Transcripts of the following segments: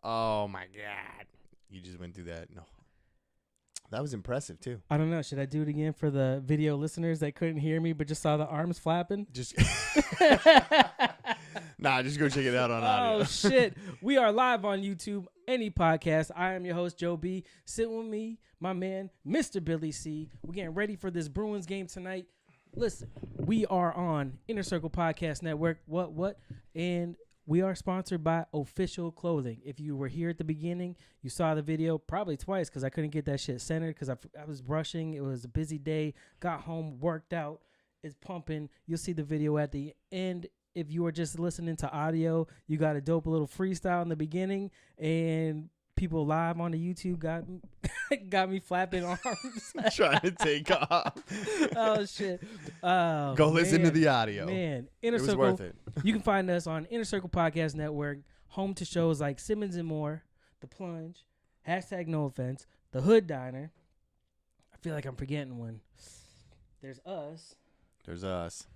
Oh my God. You just went through that. No. That was impressive too. I don't know. Should I do it again for the video listeners that couldn't hear me but just saw the arms flapping? Just Nah, just go check it out on Oh, audio. shit. We are live on YouTube, NEPod. I am your host, Joby. Sitting with me, my man, Mr. Billy C. We're getting ready for this Bruins game tonight. Listen, we are on Inner Circle Podcast Network. What? And we are sponsored by Official Clothing. If you were here at the beginning, you saw the video probably twice because I couldn't get that shit centered because I was rushing. It was a busy day. Got home, worked out. It's pumping. You'll see the video at the end. If you are just listening to audio, you got a dope little freestyle in the beginning, and people live on the YouTube got me flapping arms. Trying to take off. Oh, shit. Oh, Go listen to the audio. Man, Inner It was Circle. worth it. You can find us on Inner Circle Podcast Network, home to shows like Simmons and More, The Plunge, #No Offense, The Hood Diner. I feel like I'm forgetting one. There's us. There's us.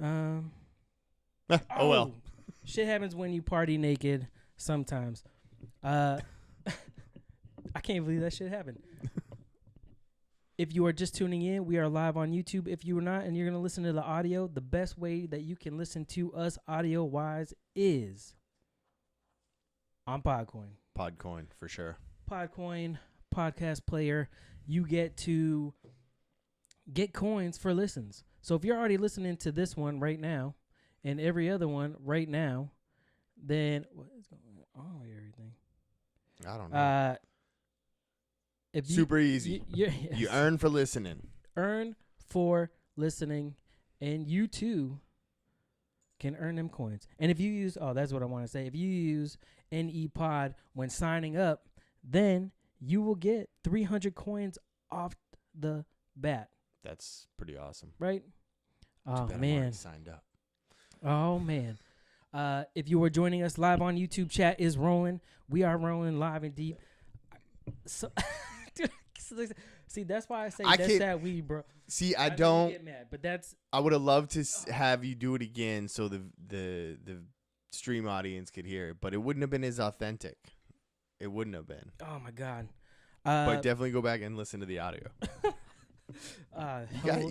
Oh well. Shit happens when you party naked sometimes. I can't believe that shit happened. If you are just tuning in, we are live on YouTube. If you are not and you're going to listen to the audio, the best way that you can listen to us audio-wise is on Podcoin. Podcoin, for sure. Podcoin, podcast player. You get to get coins for listens. So if you're already listening to this one right now and every other one right now, then what is going on with everything? I don't know. If Super easy. You earn for listening. Earn for listening, and you too can earn them coins. And if you use, that's what I want to say. If you use NEPod when signing up, then you will get 300 coins off the bat. That's pretty awesome. Right? Oh, Too bad I'm man. already signed up. Oh, man. If you were joining us live on YouTube, chat is rolling. We are rolling live and deep. So, see, that's why I say that's that weed, bro. See, I don't get mad, but that's. I would have loved to have you do it again so the stream audience could hear it, but it wouldn't have been as authentic. It wouldn't have been. Oh my God. But definitely go back and listen to the audio.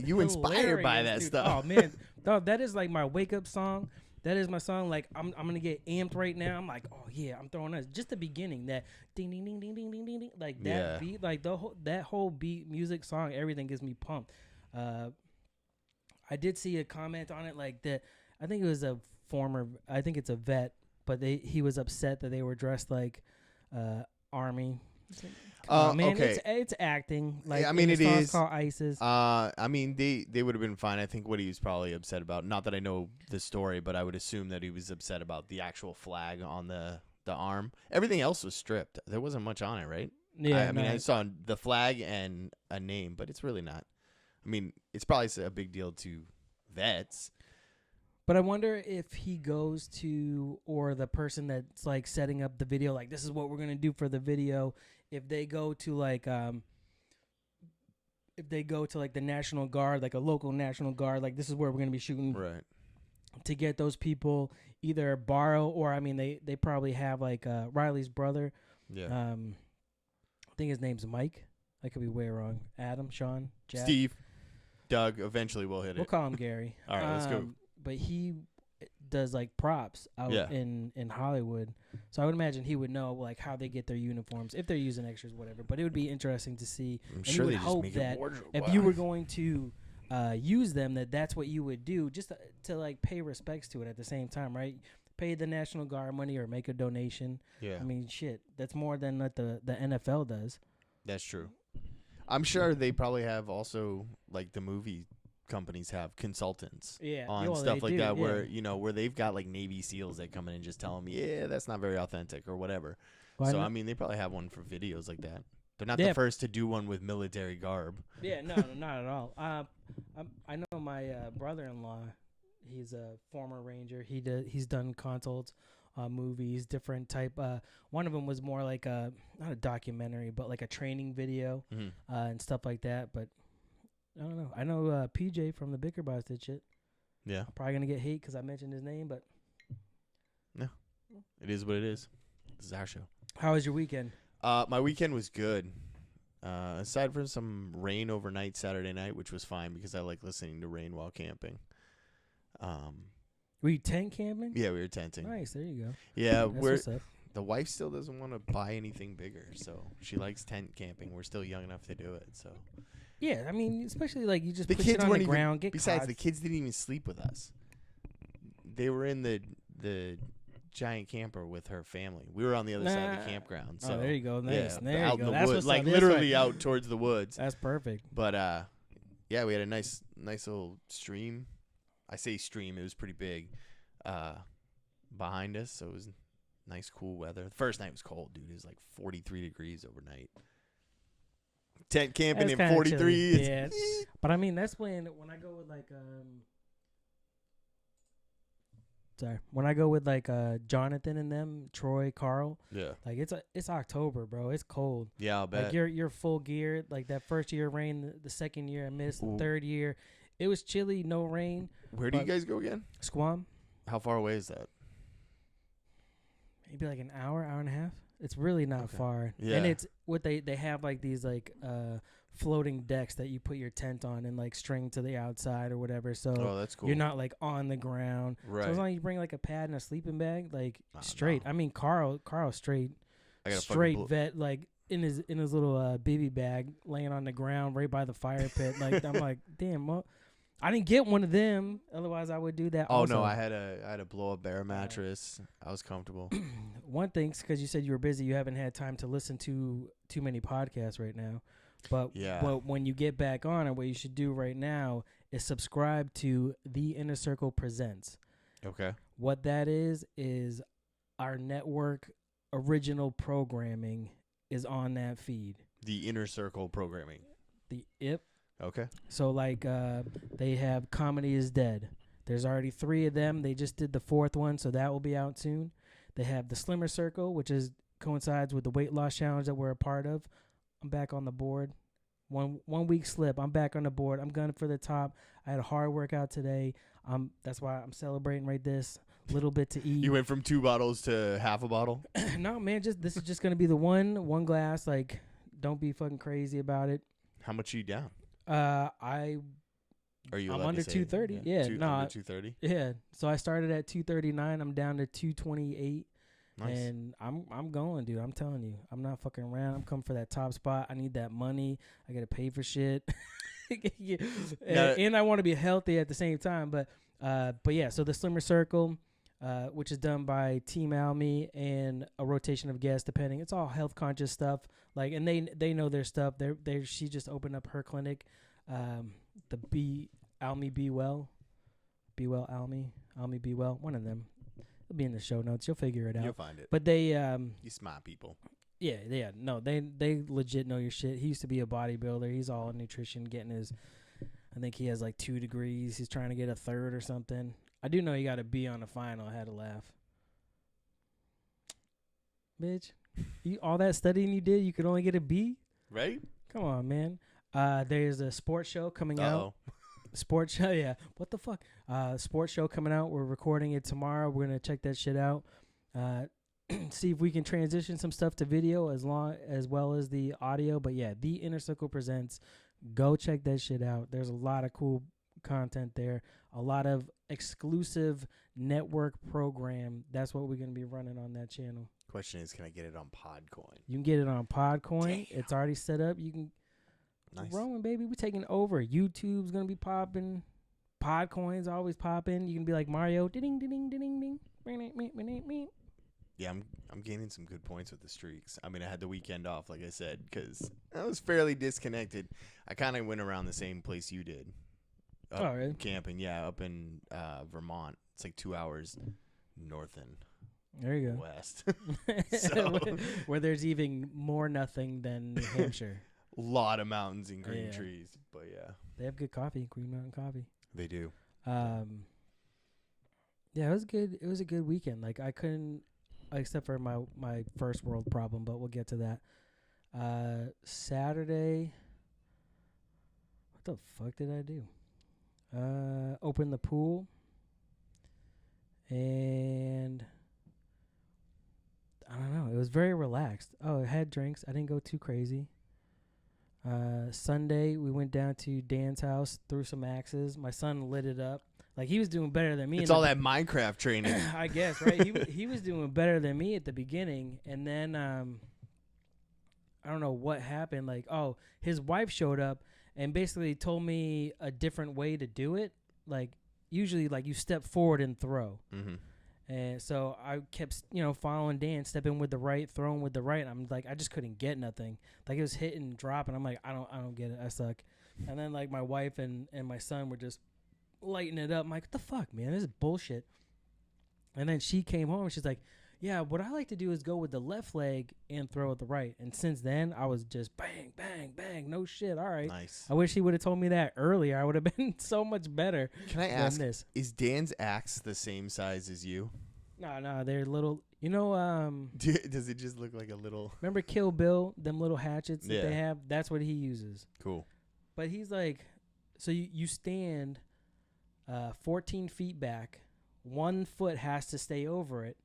You inspired by that dude. stuff. Oh man, dog, that is like my wake up song. That is my song. Like I'm gonna get amped right now. I'm like, oh yeah, I'm throwing us just the beginning. That ding ding ding ding ding ding ding ding. Like that beat, like that whole beat, music, song, everything gets me pumped. I did see a comment on it like that. I think it was I think it's a vet, but he was upset that they were dressed like Army. Man, okay. It's acting. Like, I mean, it is called ISIS. I mean, they would have been fine. I think what he was probably upset about, not that I know the story, but I would assume that he was upset about the actual flag on the arm. Everything else was stripped. There wasn't much on it, right? Yeah, I mean, I saw the flag and a name, but it's really not. I mean, it's probably a big deal to vets. But I wonder if he goes to, or the person that's like setting up the video, like this is what we're gonna do for the video. If they go to like the National Guard, like a local National Guard, like this is where we're gonna be shooting, right? To get those people either borrow or I mean they probably have like Riley's brother. Yeah. I think his name's Mike. I could be way wrong. Adam, Sean, Jack. Steve, Doug. Eventually we'll hit it. We'll call him Gary. All right, let's go. But he does like props out in Hollywood, so I would imagine he would know like how they get their uniforms if they're using extras, whatever. But it would be interesting to see. I'm sure you would they just hope make that a wardrobe. if you were going to use them, that's what you would do, just to like pay respects to it at the same time, right? Pay the National Guard money or make a donation. Yeah, I mean, shit, that's more than what the NFL does. That's true. I'm sure they probably have also like the movie companies have consultants on stuff like that where where they've got like Navy SEALs that come in and just tell them that's not very authentic or whatever. So I mean they probably have one for videos like that. They're not the first to do one with military garb. Yeah, no, not at all. I know my brother-in-law, he's a former Ranger. He's done consults, movies, different type. One of them was more like not a documentary but like a training video and stuff like that, but I don't know. I know PJ from the Bicker Boss did shit. Yeah. I'm probably going to get hate because I mentioned his name, but... No. It is what it is. This is our show. How was your weekend? My weekend was good. Aside from some rain overnight Saturday night, which was fine because I like listening to rain while camping. Were you tent camping? Yeah, we were tenting. Nice, there you go. Yeah, the wife still doesn't want to buy anything bigger, so she likes tent camping. We're still young enough to do it, so. Yeah, I mean, especially like you just put it on the ground, get besides, cots. the kids didn't even sleep with us. They were in the giant camper with her family. We were on the other side of the campground. So there you go. Nice. Yeah, there out you go. in the That's woods, what's up. literally out towards the woods. That's perfect. But yeah, we had a nice little stream. I say stream, it was pretty big. Behind us, so it was nice, cool weather. The first night was cold, dude. It was like 43 degrees overnight. Tent camping in 43. Yeah, but I mean that's when I go with like when I go with like Jonathan and them, Troy, Carl. Yeah. Like it's October, bro. It's cold. Yeah, I'll bet. Like you're full gear. Like that first year rain, the second year I missed, the third year it was chilly, no rain. Where do you guys go again? Squam. How far away is that? Maybe like an hour and a half. It's really not far. Yeah. And it's what they have like these like floating decks that you put your tent on and like string to the outside or whatever. So that's cool. you're not like on the ground. Right. So as long as you bring like a pad and a sleeping bag, like straight. No. I mean Carl straight vet, like in his little baby bag laying on the ground right by the fire pit. Like I'm like, damn, well, I didn't get one of them. Otherwise, I would do that. Oh also. no, I had a blow up bear mattress. I was comfortable. One thing, because you said you were busy, you haven't had time to listen to too many podcasts right now. But when you get back on it, what you should do right now is subscribe to The Inner Circle Presents. Okay. What that is our network original programming is on that feed. The Inner Circle programming. Okay. So like they have Comedy is Dead. There's already 3 of them. They just did the 4th one, so that will be out soon. They have the Slimmer Circle, which coincides with the weight loss challenge that we're a part of. I'm back on the board. One week slip. I'm back on the board. I'm gunning for the top. I had a hard workout today. That's why I'm celebrating right this. Little bit to eat. You went from 2 bottles to half a bottle? No, man. This is just gonna be the one glass. Like, don't be fucking crazy about it. How much are you down? I'm under 230. Yeah, under 230. Yeah. So I started at 239. I'm down to 228. Nice. And I'm going, dude. I'm telling you, I'm not fucking around. I'm coming for that top spot. I need that money. I gotta pay for shit. and I want to be healthy at the same time. But yeah. So the Slimmer Circle, which is done by Team Almy and a rotation of guests, depending. It's all health conscious stuff. Like, and they know their stuff. She just opened up her clinic, the Almy Be Well Almy Be Well. One of them. It'll be in the show notes. You'll figure it out. You'll find it. But they you smart people. Yeah. No, they legit know your shit. He used to be a bodybuilder. He's all in nutrition, getting his. I think he has like 2 degrees. He's trying to get a 3rd or something. I do know he got a B on the final. I had to laugh. Bitch, all that studying you did, you could only get a B? Right? Come on, man. There's a sports show coming out. Sports show, yeah. What the fuck? Sports show coming out. We're recording it tomorrow. We're going to check that shit out. See if we can transition some stuff to video as well as the audio. But yeah, The Inner Circle Presents. Go check that shit out. There's a lot of cool content there. A lot of exclusive network program. That's what we're going to be running on that channel. Question is, can I get it on Podcoin? You can get it on Podcoin. Damn. It's already set up. You can. Nice. Rolling, baby. We're taking over. YouTube's going to be popping. Podcoin's always popping. You can be like Mario. Ding, ding, ding, ding, ding. Yeah, I'm gaining some good points with the streaks. I mean, I had the weekend off, like I said, because I was fairly disconnected. I kind of went around the same place you did. Really? Camping, yeah, up in Vermont. It's like 2 hours north and there you go. west. So, where there's even more nothing than New Hampshire. A lot of mountains and green trees, but yeah. They have good coffee, Green Mountain Coffee. They do. Yeah, it was good. It was a good weekend. Like I couldn't, except for my first world problem, but we'll get to that. Saturday, what the fuck did I do? Open the pool, and I don't know. was very relaxed. Oh, I had drinks. I didn't go too crazy. Sunday, we went down to Dan's house, threw some axes. My son lit it up. Like, he was doing better than me. It's all that Minecraft training. I guess, right? He was doing better than me at the beginning. And then I don't know what happened. Like, his wife showed up and basically told me a different way to do it. Like, usually, like, you step forward and throw. Mm-hmm. And so I kept, following Dan, stepping with the right, throwing with the right. I'm like, I just couldn't get nothing. Like, it was hitting and dropping. I'm like, I don't get it. I suck. And then, like, my wife and my son were just lighting it up. I'm like, what the fuck, man? This is bullshit. And then she came home and she's like, yeah, what I like to do is go with the left leg and throw with the right. And since then, I was just bang, bang, bang. No shit. All right. Nice. I wish he would have told me that earlier. I would have been so much better. Can I ask, is Dan's axe the same size as you? No, they're little. Does it just look like a little? Remember Kill Bill, them little hatchets that they have? That's what he uses. Cool. But he's like, so you stand 14 feet back. 1 foot has to stay over it.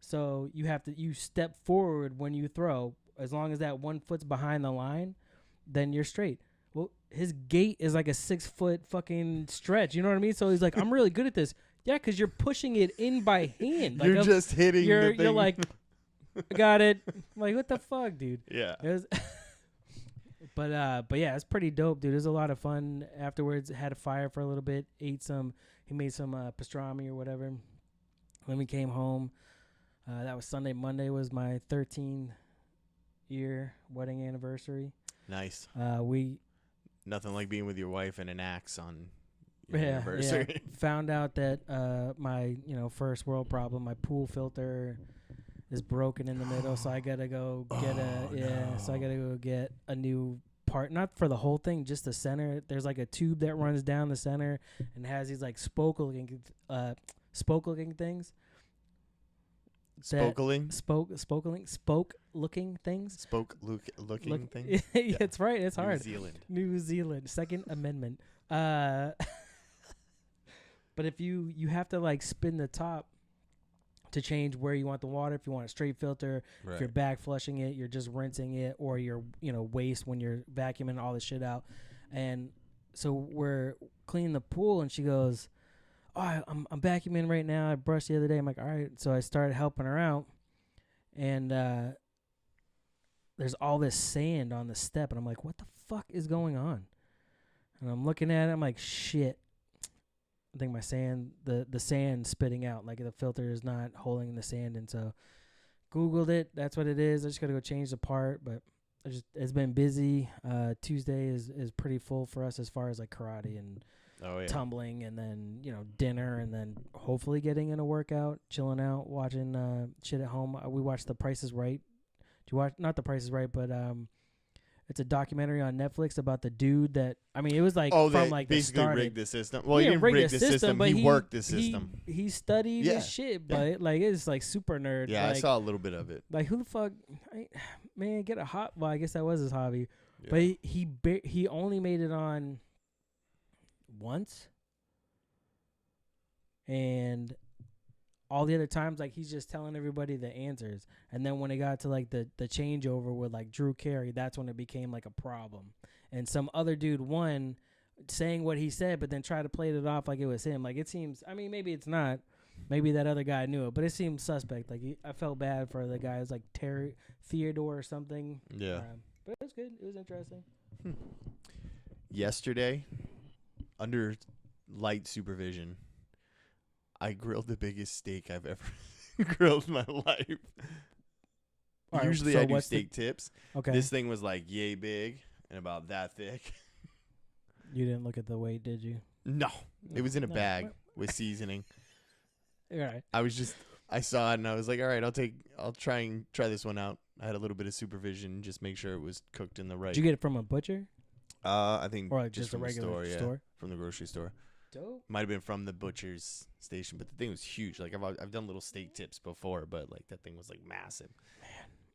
So you step forward when you throw. As long as that 1 foot's behind the line, then you're straight. Well, his gait is like a 6 foot fucking stretch. You know what I mean? So he's like, I'm really good at this. Yeah, because you're pushing it in by hand. Like, you're just hitting the thing. You're like, I got it. I'm like, what the fuck, dude? Yeah. But yeah, it's pretty dope, dude. It was a lot of fun afterwards. Had a fire for a little bit. He made some pastrami or whatever. Then we came home. That was Sunday. Monday was my 13-year wedding anniversary. Nice. Nothing like being with your wife and an axe on your anniversary. Yeah. Found out that my first world problem, my pool filter is broken in the middle, so I gotta go get So I gotta go get a new part, not for the whole thing, just the center. There's like a tube that runs down the center and has these like spoke looking things. Spoke-looking things. Spoke-looking things. Yeah, it's right. It's hard. New Zealand. Second Amendment. But if you have to like spin the top to change where you want the water. If you want a straight filter, right. If you're back flushing it, you're just rinsing it, or you're waste when you're vacuuming all this shit out. And so we're cleaning the pool, and she goes, "Oh, I'm vacuuming right now. I brushed the other day." I'm like, "All right." So I started helping her out, and there's all this sand on the step, and I'm like, "What the fuck is going on?" And I'm looking at it. I'm like, "Shit." I think my sand, the sand spitting out, like the filter is not holding the sand. And so Googled it. That's what it is. I just got to go change the part, but it's been busy. Tuesday is pretty full for us as far as like karate and tumbling, and then, dinner, and then hopefully getting in a workout, chilling out, watching shit at home. We watched The Price is Right. Did you watch? Not The Price is Right, but it's a documentary on Netflix about the dude that, it was like from like basically the start. Rigged the system. Well, he didn't rig the system, but he worked the system. He studied his shit, but like it's like super nerd. Yeah, like, I saw a little bit of it. Like, who the fuck, man, get a hot. Well, I guess that was his hobby, but he only made it on once, and all the other times, like, he's just telling everybody the answers. And then when it got to, like, the changeover with, like, Drew Carey, that's when it became, like, a problem. And some other dude won saying what he said, but then tried to play it off like it was him. Like, it seems, maybe it's not. Maybe that other guy knew it, but it seemed suspect. Like, I felt bad for the guy. It was, like, Theodore or something. Yeah. But it was good. It was interesting. Yesterday, under light supervision, I grilled the biggest steak I've ever grilled in my life. Right, Usually I do steak tips. Okay. This thing was like yay big and about that thick. You didn't look at the weight, did you? No. It was in a bag with seasoning. All right. I saw it and I was like, all right, I'll try this one out. I had a little bit of supervision, just make sure it was cooked in the right. Did you get it from a butcher? I think or like just a from regular the store. Yeah, from the grocery store. Dope. Might have been from the butcher's station, but the thing was huge. Like, I've done little steak tips before, but like that thing was like massive. Man,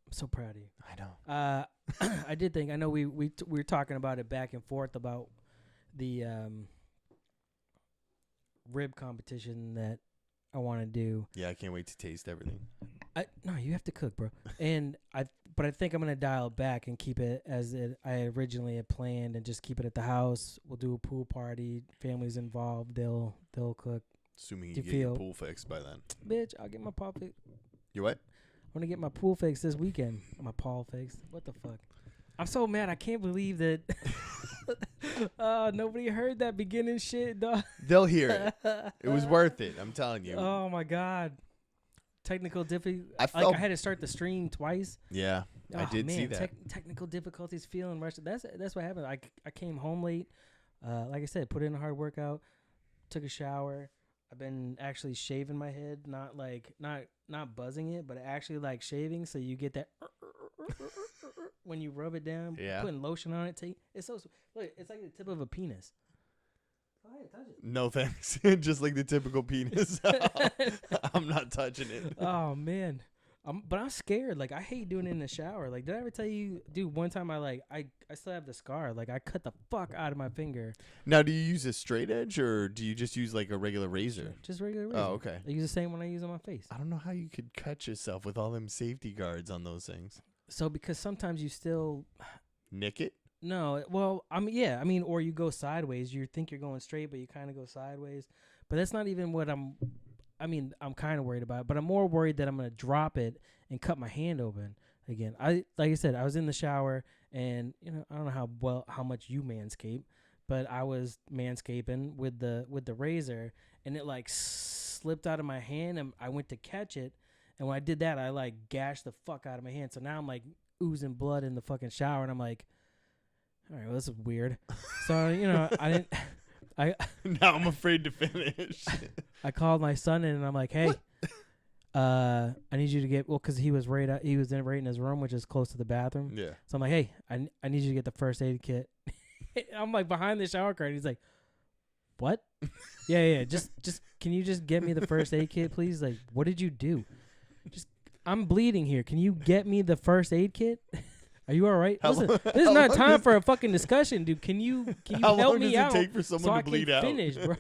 I'm so proud of you. I know. I did think, I know we were talking about it back and forth about the rib competition that I want to do. Yeah, I can't wait to taste everything. No, you have to cook, bro. But I think I'm gonna dial it back and keep it as I originally had planned, and just keep it at the house. We'll do a pool party. Family's involved. They'll cook. Assuming you get your pool fixed by then. Bitch, I'll get my pool fixed. You what? I'm gonna get my pool fixed this weekend. My pool fixed. What the fuck? I'm so mad. I can't believe that. Nobody heard that beginning shit, dog. They'll hear it. It was worth it. I'm telling you. Oh my god. Technical difficulties. I had to start the stream twice. Yeah, I did see that. Technical difficulties, feeling rushed. That's what happened. I came home late. Like I said, put in a hard workout. Took a shower. I've been actually shaving my head, not buzzing it, but actually like shaving, so you get that when you rub it down. Yeah. Putting lotion on it. It's so look. It's like the tip of a penis. Go ahead, touch it. No thanks. Just like the typical penis. I'm not touching it. Oh man. But I'm scared. Like, I hate doing it in the shower. Like, did I ever tell you, dude, one time I still have the scar. Like, I cut the fuck out of my finger. Now, do you use a straight edge, or do you just use, like, a regular razor? Just regular razor. Oh, okay. I use the same one I use on my face. I don't know how you could cut yourself with all them safety guards on those things. So, because sometimes you still... Nick it? No. Well, or you go sideways. You think you're going straight, but you kind of go sideways. But that's not even what I'm kind of worried about it, but I'm more worried that I'm going to drop it and cut my hand open again. Like I said, I was in the shower, and I don't know how much you manscape, but I was manscaping with the razor, and it like slipped out of my hand, and I went to catch it, and when I did that, I like gashed the fuck out of my hand. So now I'm like oozing blood in the fucking shower, and I'm like, all right, well, this is weird. So I didn't. Now I'm afraid to finish. I called my son in, and I'm like, hey, I need you to get, because he was right in his room, which is close to the bathroom. Yeah. So I'm like, hey, I need you to get the first aid kit. I'm like behind the shower curtain. He's like, what? yeah. Just can you just get me the first aid kit, please? Like, what did you do? I'm bleeding here. Can you get me the first aid kit? Are you all right? Listen, this is not time for a fucking discussion, dude. Can you help me out? How long does it take for someone to bleed out? Finish, bro.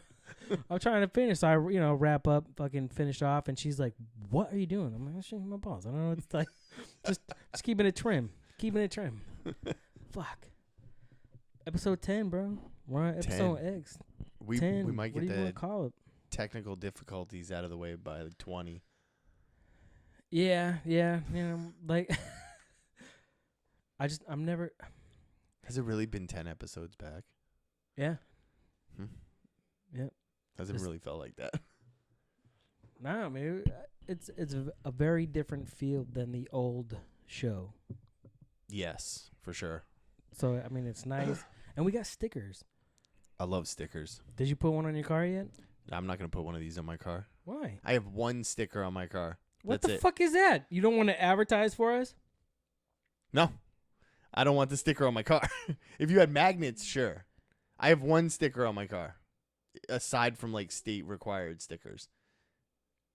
I'm trying to finish. So I, wrap up, fucking finish off, and she's like, "What are you doing?" I'm like, "I'm shaving my balls. I don't know what it's like. just keeping it trim. Fuck. Episode 10, bro. We're on episode X. 10. We might get what do you want to call it? Technical difficulties out of the way by like 20. Yeah. Like. I'm never. Has it really been 10 episodes back? Yeah. Yep. Hasn't really felt like that. Nah, I mean, it's a very different feel than the old show. Yes, for sure. So, I mean, it's nice. And we got stickers. I love stickers. Did you put one on your car yet? I'm not going to put one of these on my car. Why? I have one sticker on my car. What the fuck is that? You don't want to advertise for us? No. I don't want the sticker on my car. If you had magnets, sure. I have one sticker on my car, aside from like state required stickers,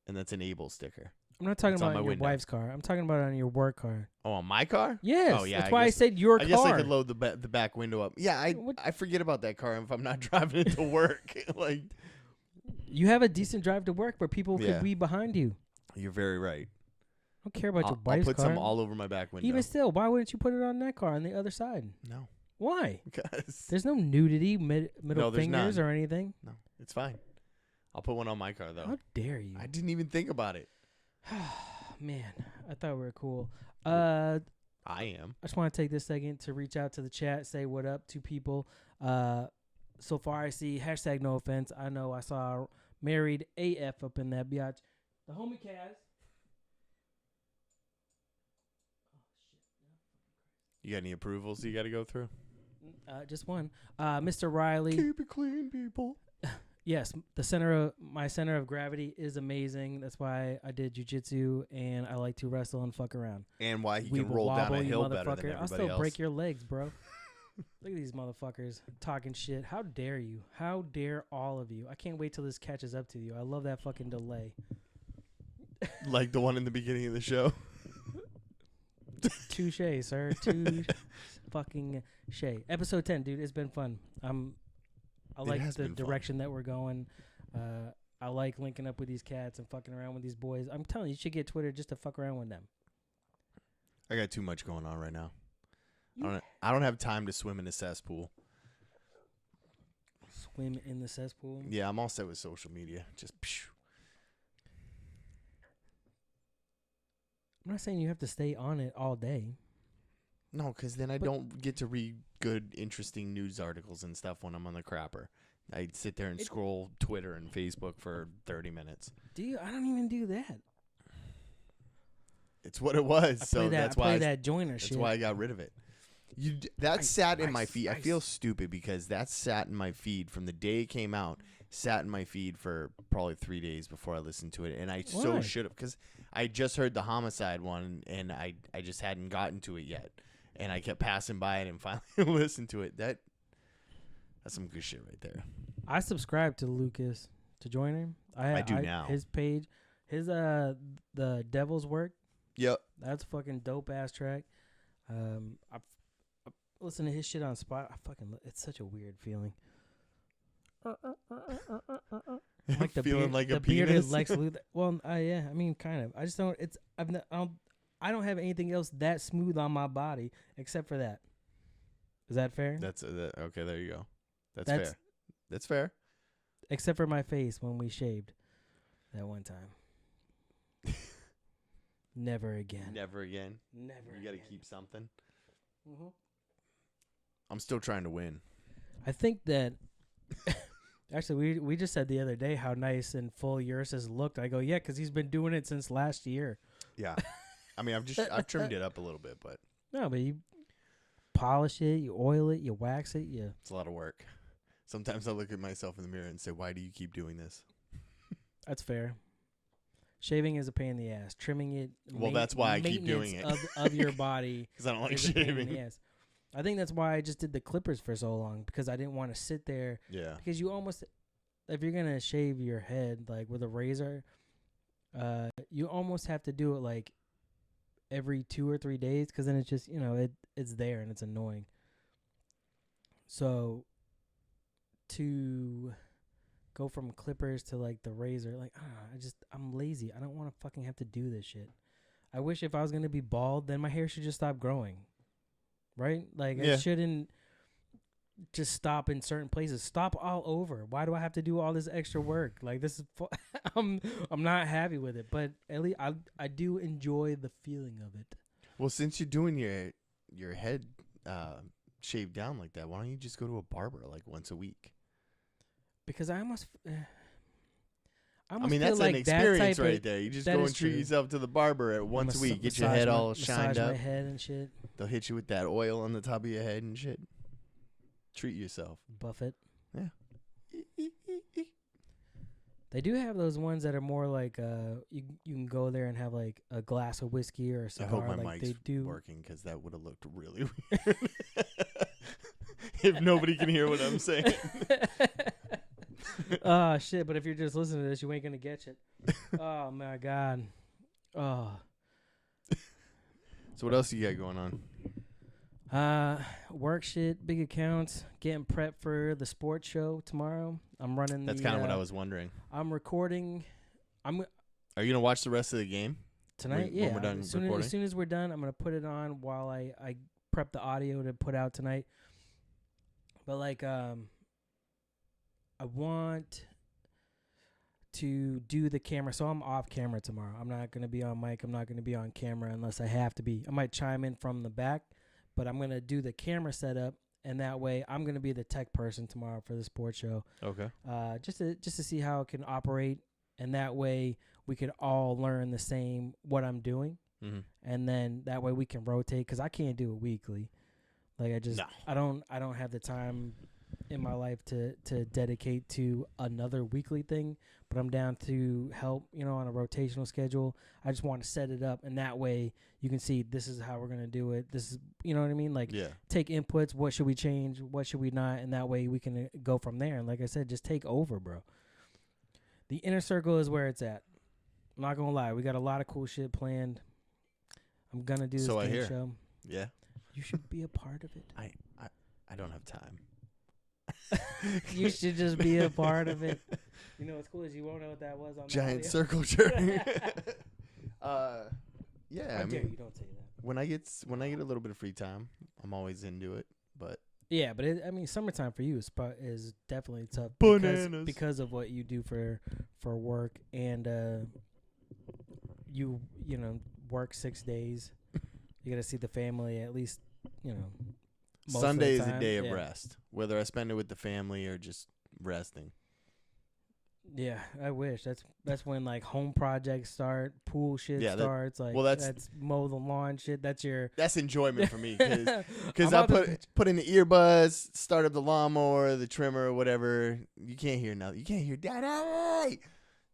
and that's an Able sticker. I'm not talking about on your wife's car. I'm talking about on your work car. Oh, on my car? Yes. Oh, yeah. That's why I said your car. I guess I could load the back window up. Yeah, I forget about that car if I'm not driving it to work. Like, you have a decent drive to work where people could be behind you. You're very right. I don't care about your wife's car. I'll put some all over my back window. Even still, why wouldn't you put it on that car on the other side? No. Why? Because there's no nudity, middle fingers or anything. No, it's fine. I'll put one on my car, though. How dare you? I didn't even think about it. Man, I thought we were cool. I am. I just want to take this second to reach out to the chat, say what up to people. So far, I see hashtag no offense. I know I saw married AF up in that biatch. The homie Kaz. You got any approvals you got to go through? Just one. Mr. Riley. Keep it clean, people. Yes, my center of gravity is amazing. That's why I did jiu-jitsu, and I like to wrestle and fuck around. And why he can roll down a hill better than everybody I'll still else. break your legs, bro. Look at these motherfuckers talking shit. How dare you? How dare all of you? I can't wait till this catches up to you. I love that fucking delay. Like the one in the beginning of the show. Touche, sir. Touche fucking shay. Episode 10, dude. It's been fun. I like the direction that we're going. I like linking up with these cats and fucking around with these boys. I'm telling you, you should get Twitter just to fuck around with them. I got too much going on right now. I don't have time to swim in a cesspool. Swim in the cesspool? Yeah, I'm all set with social media. Just phew. I'm not saying you have to stay on it all day. No, because then I don't get to read good, interesting news articles and stuff when I'm on the crapper. I sit there and scroll Twitter and Facebook for 30 minutes. Do you? I don't even do that. It's what it was. That's why that joiner shit. That's why I got rid of it. That sat in my feed. I feel stupid because that sat in my feed from the day it came out. Sat in my feed for probably 3 days before I listened to it, and I so should have, because I just heard the homicide one, and I just hadn't gotten to it yet, and I kept passing by it and finally listened to it. That's some good shit right there. I subscribe to Lucas to join him. I do now. His page, the Devil's Work. Yep, that's a fucking dope ass track. I listen to his shit on Spot. It's such a weird feeling. Like the feeling like a bearded Lex Luthor. Well, yeah, I mean, kind of. I just don't. I don't have anything else that smooth on my body except for that. Is that fair? That's okay. There you go. That's fair. That's fair. Except for my face when we shaved that one time. Never again. Never again. Never. You got to keep something. Mm-hmm. I'm still trying to win. I think that. Actually, we just said the other day how nice and full yours has looked. I go, yeah, because he's been doing it since last year. Yeah. I mean, I've trimmed it up a little bit, but. No, but you polish it, you oil it, you wax it. It's a lot of work. Sometimes I look at myself in the mirror and say, why do you keep doing this? That's fair. Shaving is a pain in the ass. Trimming it. Well, that's why I keep doing it. Of your body. Because I don't like shaving. Yes. I think that's why I just did the clippers for so long, because I didn't want to sit there. Yeah. Because you almost, if you're going to shave your head like with a razor, you almost have to do it like every 2 or 3 days, because then it's just, it's there and it's annoying. So to go from clippers to like the razor, like, I'm lazy. I don't want to fucking have to do this shit. I wish if I was going to be bald, then my hair should just stop growing. Right? Like, yeah. It shouldn't just stop in certain places. Stop all over. Why do I have to do all this extra work? Like, this is I'm not happy with it, but at least I do enjoy the feeling of it. Well, since you're doing your head shaved down like that, why don't you just go to a barber like once a week? Because I mean, that's like an experience right there. You just go and treat yourself to the barber at once a week. Get your head all shined up. My head and shit. They'll hit you with that oil on the top of your head and shit. Treat yourself. Buff it. Yeah. They do have those ones that are more like you can go there and have like a glass of whiskey or a cigar. I hope my like mic's working, because that would have looked really weird if nobody can hear what I'm saying. Oh shit, but if you're just listening to this, you ain't gonna get it. Oh my god. Oh. So what else you got going on? Work shit, big accounts, getting prepped for the sports show tomorrow. I'm running. That's kind of what I was wondering. I'm recording. Are you gonna watch the rest of the game tonight? When we're done recording? As soon as we're done, I'm gonna put it on while I prep the audio to put out tonight. But like I want to do the camera, so I'm off camera tomorrow. I'm not going to be on mic. I'm not going to be on camera unless I have to be. I might chime in from the back, but I'm going to do the camera setup, and that way I'm going to be the tech person tomorrow for the sports show. Okay. Just to see how it can operate, and that way we could all learn the same what I'm doing, and then that way we can rotate, because I can't do it weekly. Like I don't have the time in my life to dedicate to another weekly thing, but I'm down to help, on a rotational schedule. I just want to set it up, and that way you can see this is how we're going to do it. This is, you know what I mean? Like, take inputs. What should we change? What should we not? And that way we can go from there. And like I said, just take over, bro. The inner circle is where it's at. I'm not going to lie. We got a lot of cool shit planned. I'm going to do this game show. Yeah. You should be a part of it. I don't have time. You should just be a part of it. You know what's cool is you won't know what that was on giant the circle jerk. Yeah, I dare you don't say that. When I get a little bit of free time, I'm always into it. But yeah, but summertime for you is definitely tough because of what you do for work, and you work 6 days. You got to see the family at least, most Sunday of the is time. a day of rest, whether I spend it with the family or just resting. Yeah, I wish. That's when like home projects start, pool shit starts. That's mow the lawn shit. That's enjoyment for me because I put in the earbuds, start up the lawnmower, the trimmer, or whatever. You can't hear nothing. You can't hear Daddy.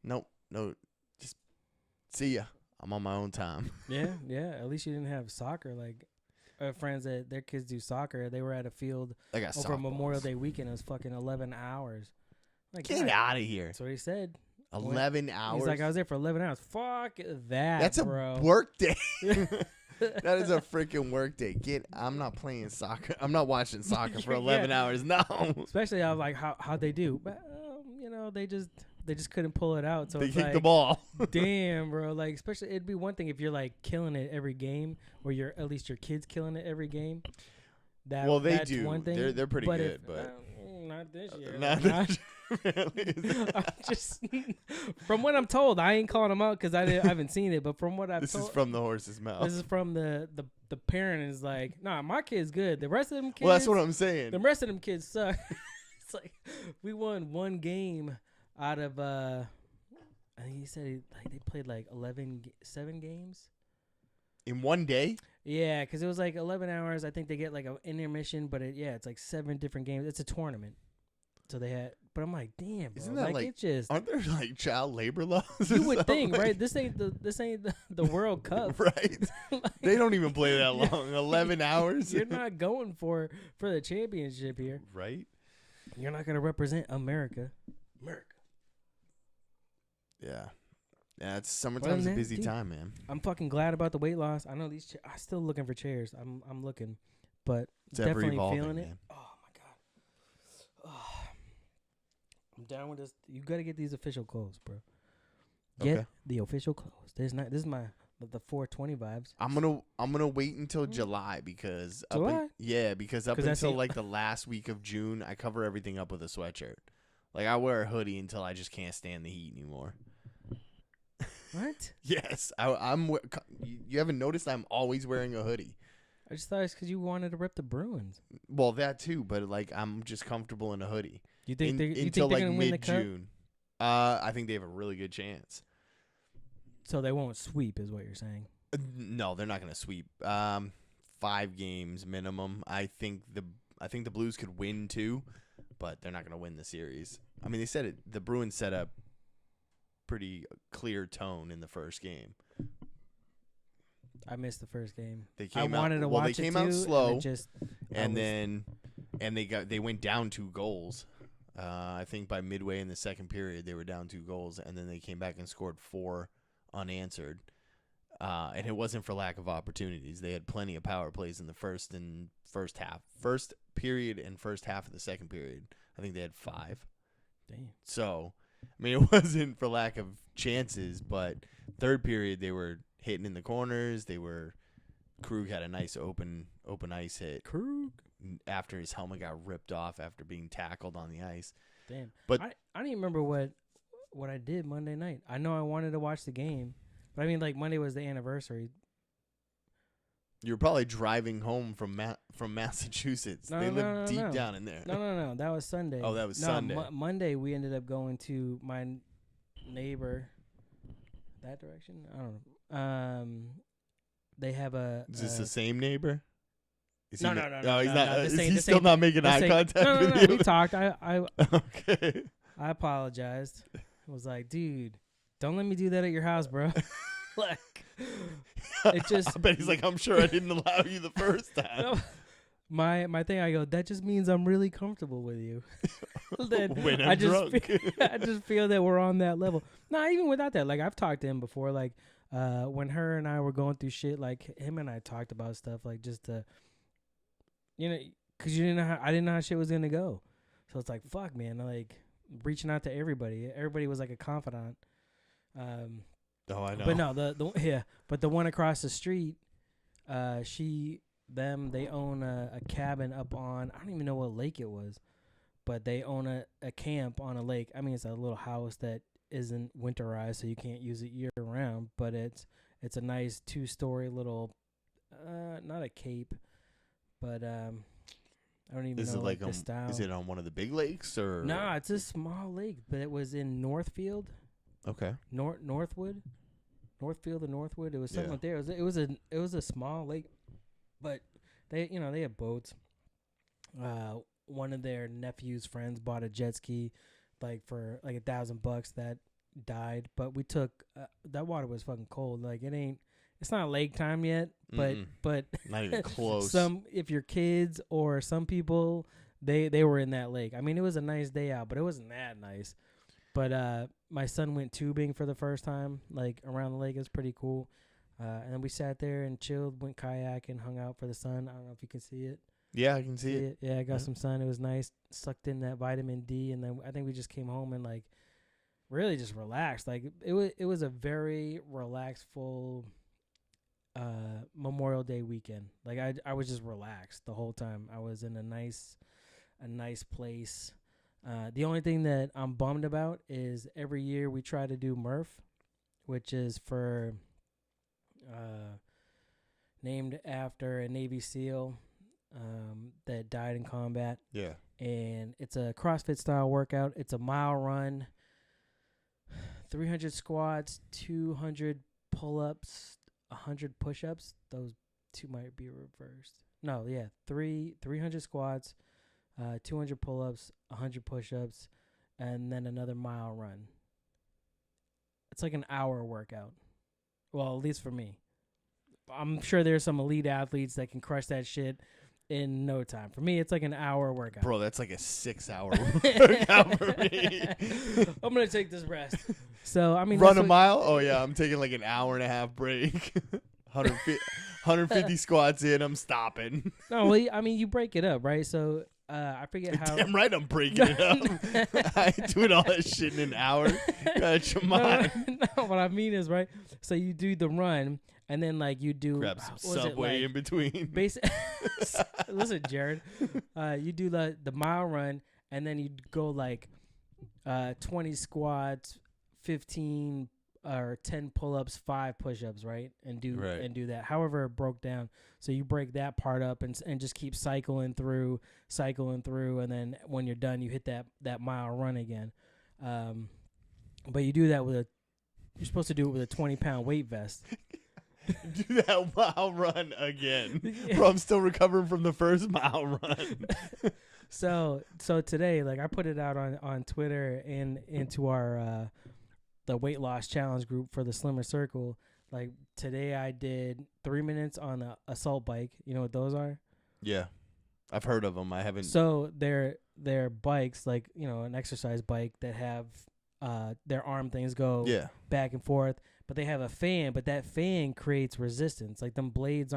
Nope, no. Just see ya. I'm on my own time. Yeah. At least you didn't have soccer. Like friends that their kids do soccer. They were at a field over Memorial Day weekend. It was fucking 11 hours. Like, get out of here. That's what he said. 11 hours? He's like, I was there for 11 hours. Fuck that, That's bro. a work day. That is a freaking work day. I'm not playing soccer. I'm not watching soccer for 11 hours. No. Especially, I was like, how'd they do? But, they just couldn't pull it out. So they it's kicked like, the ball. Damn, bro. Like, especially, it'd be one thing if you're like killing it every game, or at least your kid's killing it every game. That's do. One thing. They're pretty good, but not this year. I'm just from what I'm told, I ain't calling them out because I haven't seen it. But from what I've this told, is from the horse's mouth. This is from the parent is like, nah, my kid's good. The rest of them kids. Well, that's what I'm saying. The rest of them kids suck. It's like we won one game out of. I think he said they played like 7 games in one day. Yeah, because it was like 11 hours. I think they get like an intermission, but it's like 7 different games. It's a tournament. So they had, but I'm like, damn, bro. Isn't that like it just, aren't there like child labor laws? You would think, right? This ain't the World Cup, right? They don't even play that long. 11 hours. You're not going for the championship here, right? You're not gonna represent America. Yeah. Yeah, summertime's a busy time, man. I'm fucking glad about the weight loss. I know these. I'm still looking for chairs. I'm looking, but it's definitely evolving, feeling man. it. Oh my god. Oh, I'm down with this. You gotta get these official clothes, bro. Get the official clothes. This is my the 420 vibes. I'm gonna wait until July because because up until like the last week of June, I cover everything up with a sweatshirt. Like I wear a hoodie until I just can't stand the heat anymore. What? Yes, I'm. You haven't noticed I'm always wearing a hoodie. I just thought it's because you wanted to rip the Bruins. Well, that too, but like I'm just comfortable in a hoodie. You think until they're like gonna win the cup? mid-June? I think they have a really good chance. So they won't sweep, is what you're saying? No, they're not going to sweep. 5 games minimum. I think the Blues could win 2, but they're not going to win the series. I mean, they said it. The Bruins set up pretty clear tone in the first game. I missed the first game. They came out slow, and they went down 2 goals. I think by midway in the second period they were down 2 goals, and then they came back and scored 4 unanswered. And it wasn't for lack of opportunities. They had plenty of power plays in the first period and first half of the second period. I think they had 5. Damn. So, I mean, it wasn't for lack of chances, but third period they were hitting in the corners. Krug had a nice open ice hit. Krug? After his helmet got ripped off after being tackled on the ice. Damn. But I don't even remember what I did Monday night. I know I wanted to watch the game, but I mean, like, Monday was the anniversary. You were probably driving home from Massachusetts. They live deep down in there. No. That was Sunday. Oh, that was Sunday. Monday, we ended up going to my neighbor. That direction? I don't know. They have a... Is this the same neighbor? No. He's not. Is he still not making eye contact with you? We talked. Okay. I apologized. I was like, dude, don't let me do that at your house, bro. Like, it just... I bet he's like, I'm sure I didn't allow you the first time. No, my thing, I go, that just means I'm really comfortable with you. When I'm drunk. I just feel that we're on that level. No, even without that, like, I've talked to him before, like, when her and I were going through shit, like, him and I talked about stuff, like, just to, because I didn't know how shit was going to go. So it's like, fuck, man, like, reaching out to everybody. Everybody was like a confidant. Oh, I know. But no, but the one across the street, they own a cabin up on, I don't even know what lake it was, but they own a camp on a lake. I mean, it's a little house that isn't winterized, so you can't use it year round, but it's a nice 2-story little, not a cape, but I don't even know the style. Is it on one of the big lakes or? No, it's a small lake, but it was in Northfield. Okay. Northfield or Northwood. It was something like there. It was a small lake, but they had boats. One of their nephew's friends bought a jet ski, like for like $1,000 that died. But we took that water was fucking cold. Like it's not lake time yet, but not even close. If your kids or some people they were in that lake. I mean, it was a nice day out, but it wasn't that nice. But my son went tubing for the first time, like around the lake. It was pretty cool. And then we sat there and chilled, went kayaking, hung out for the sun. I don't know if you can see it. Yeah, I can see it. Yeah, I got some sun. It was nice. Sucked in that vitamin D, and then I think we just came home and like really just relaxed. Like it was a very relaxful Memorial Day weekend. Like I was just relaxed the whole time. I was in a nice place. The only thing that I'm bummed about is every year we try to do MRF, which is for named after a Navy SEAL that died in combat. Yeah. And it's a CrossFit style workout. It's a mile run, 300 squats, 200 pull-ups, 100 push-ups. Those two might be reversed. No, yeah, 300 squats, 200 pull-ups, 100 push-ups, and then another mile run. It's like an hour workout. Well, at least for me. I'm sure there's some elite athletes that can crush that shit in no time. For me, it's like an hour workout. Bro, that's like a 6-hour workout for me. I'm going to take this rest. So, I mean, run a mile? Oh, yeah. I'm taking like an hour and a half break. 150 squats in. I'm stopping. No, well, I mean, you break it up, right? So, I forget how. Damn right I'm breaking it up. I ain't doing all that shit in an hour. Come on. No, what I mean is, right? So, you do the run. And then, like, you do... Grab some Subway in between. Listen, Jared. You do the mile run, and then you go, like, 20 squats, 15 or 10 pull-ups, 5 push-ups, right? And do that. However it broke down. So you break that part up and just keep cycling through. And then when you're done, you hit that mile run again. But you do that you're supposed to do it with a 20-pound weight vest. Do that mile run again. Bro, I'm still recovering from the first mile run. So today, like, I put it out on Twitter and into our the weight loss challenge group for the Slimmer Circle. Like, today I did 3 minutes on the assault bike. You know what those are? Yeah. I've heard of them. I haven't. So they're bikes, like, you know, an exercise bike that have their arm things go back and forth. But they have a fan, but that fan creates resistance. Like, them blades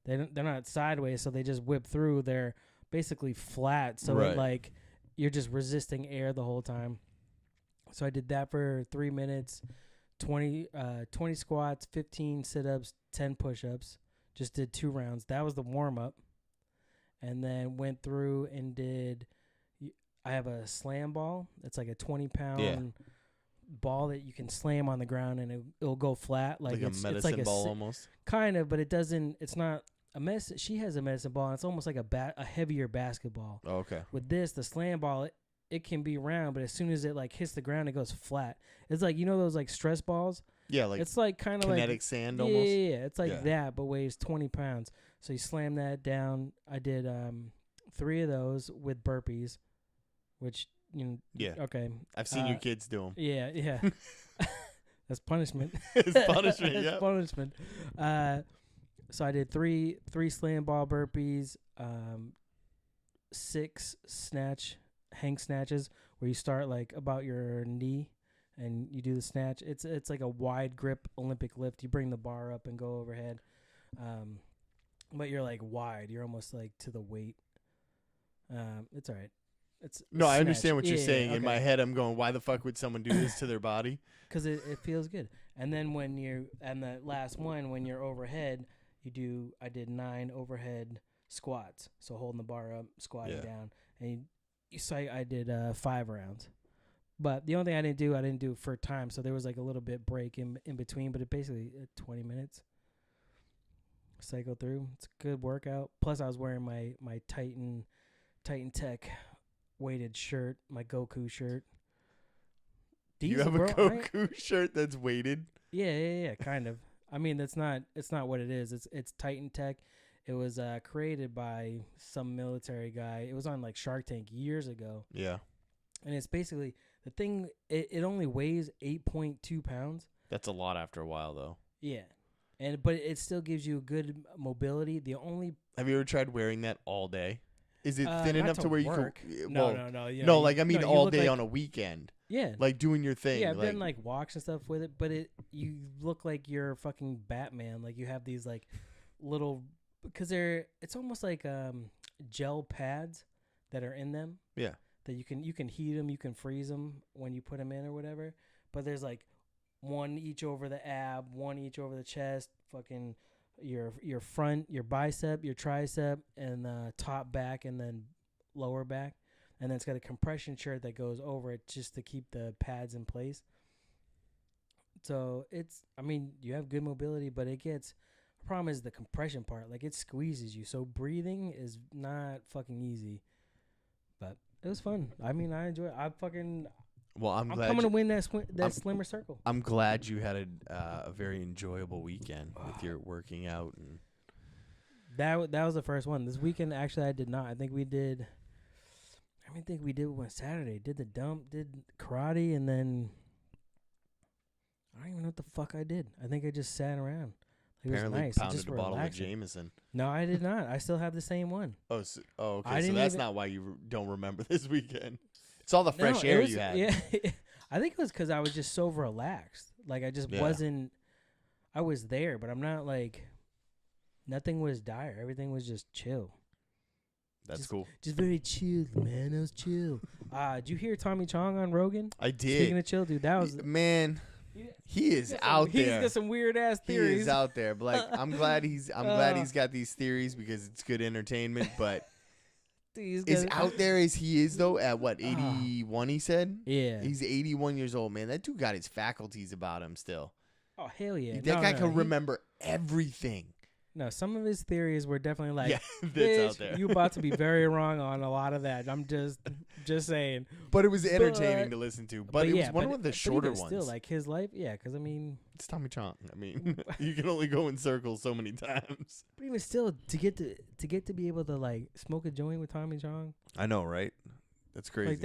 they're not sideways, so they just whip through. They're basically flat, so it, like, you're just resisting air the whole time. So I did that for 3 minutes, 20 squats, 15 sit-ups, 10 push-ups. Just did 2 rounds. That was the warm-up. And then went through and I have a slam ball. It's like a 20-pound ball that you can slam on the ground and it'll go flat. Like it's a medicine ball almost. Kind of, but it's not a mess. She has a medicine ball, and it's almost like a heavier basketball. Oh, okay. With this, the slam ball, it can be round, but as soon as it like hits the ground, it goes flat. It's like, you know, those like stress balls? Yeah, like it's like kind of like kinetic sand almost. Yeah, it's like that, but weighs 20 pounds. So you slam that down. I did 3 of those with burpees, which, you know, okay. I've seen your kids do them. Yeah. That's punishment. It's punishment, It's punishment. So I did 3 slam ball burpees, 6 hang snatches, where you start like about your knee and you do the snatch. It's like a wide grip Olympic lift. You bring the bar up and go overhead. But you're like wide. You're almost like to the weight. It's all right. It's no, snatch. I understand what you're saying. Okay. In my head, I'm going, why the fuck would someone do this to their body? Because it feels good. And then when you're, and the last one, when you're overhead, I did 9 overhead squats. So holding the bar up, squatting down. And I did 5 rounds. But the only thing I didn't do for time. So there was like a little bit break in between, but it basically 20 minutes. Cycle through. It's a good workout. Plus I was wearing my Titan Tech weighted shirt, my Goku shirt. You have a Goku shirt that's weighted? Yeah, kind of. I mean, it's not what it is. It's Titan Tech. It was created by some military guy. It was on like Shark Tank years ago. Yeah. And it's basically the thing. It only weighs 8.2 pounds. That's a lot after a while, though. Yeah, but it still gives you good mobility. Have you ever tried wearing that all day? Is it thin enough to where work. You can? No. No, like I mean, all day on a weekend. Yeah, like doing your thing. Yeah, I've done like walks and stuff with it, but you look like you're fucking Batman. Like you have these like little, because it's almost like gel pads that are in them. Yeah, that you can heat them, you can freeze them when you put them in or whatever. But there's like one each over the ab, one each over the chest, fucking your front, your bicep, your tricep, and top back, and then lower back. And then it's got a compression shirt that goes over it just to keep the pads in place. So you have good mobility, but the problem is the compression part. Like it squeezes you. So breathing is not fucking easy. But it was fun. I mean, I enjoy it. I'm glad coming to win that slimmer circle. I'm glad you had a very enjoyable weekend with your working out. And that was the first one. This weekend, actually, I did not. I think we did one Saturday. Did the dump, did karate, and then I don't even know what the fuck I did. I think I just sat around. Apparently it was nice. Pounded a bottle of Jameson. No, I did not. I still have the same one. Okay. So that's not why you don't remember this weekend. It's all the fresh air you had. Yeah, I think it was because I was just so relaxed. Like I just wasn't. I was there, but I'm not like. Nothing was dire. Everything was just chill. That's cool. Just very chill, man. It was chill. Did you hear Tommy Chong on Rogan? I did. Speaking of chill, dude, that was he is out there. He's got some weird ass theories. He is out there. But like, I'm glad he's got these theories because it's good entertainment. But as out there as he is though, at what 81 he said? Yeah, he's 81 years old, man. That dude got his faculties about him still. Oh hell yeah! That guy can remember everything. No, some of his theories were definitely like, that's out there. You about to be very wrong on a lot of that. I'm just saying. But it was entertaining to listen to. But it was one of the shorter ones. Still, like his life, because I mean, it's Tommy Chong. I mean, you can only go in circles so many times. But even still, to get to be able to like smoke a joint with Tommy Chong. I know, right? That's crazy. Like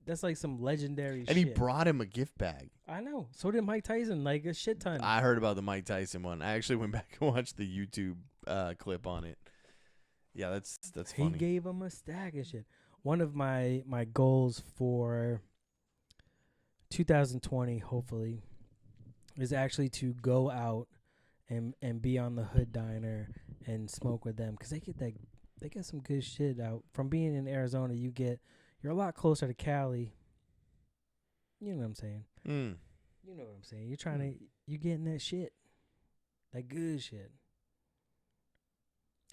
that's like some legendary shit. And he brought him a gift bag. I know. So did Mike Tyson, like a shit ton. I heard about the Mike Tyson one. I actually went back and watched the YouTube clip on it. Yeah, that's funny. He gave him a stack of shit. One of my goals for 2020, hopefully, is actually to go out and be on the Hood Diner and smoke with them, because they get some good shit out. From being in Arizona, you're a lot closer to Cali. You know what I'm saying? You know what I'm saying? You getting that shit. That good shit.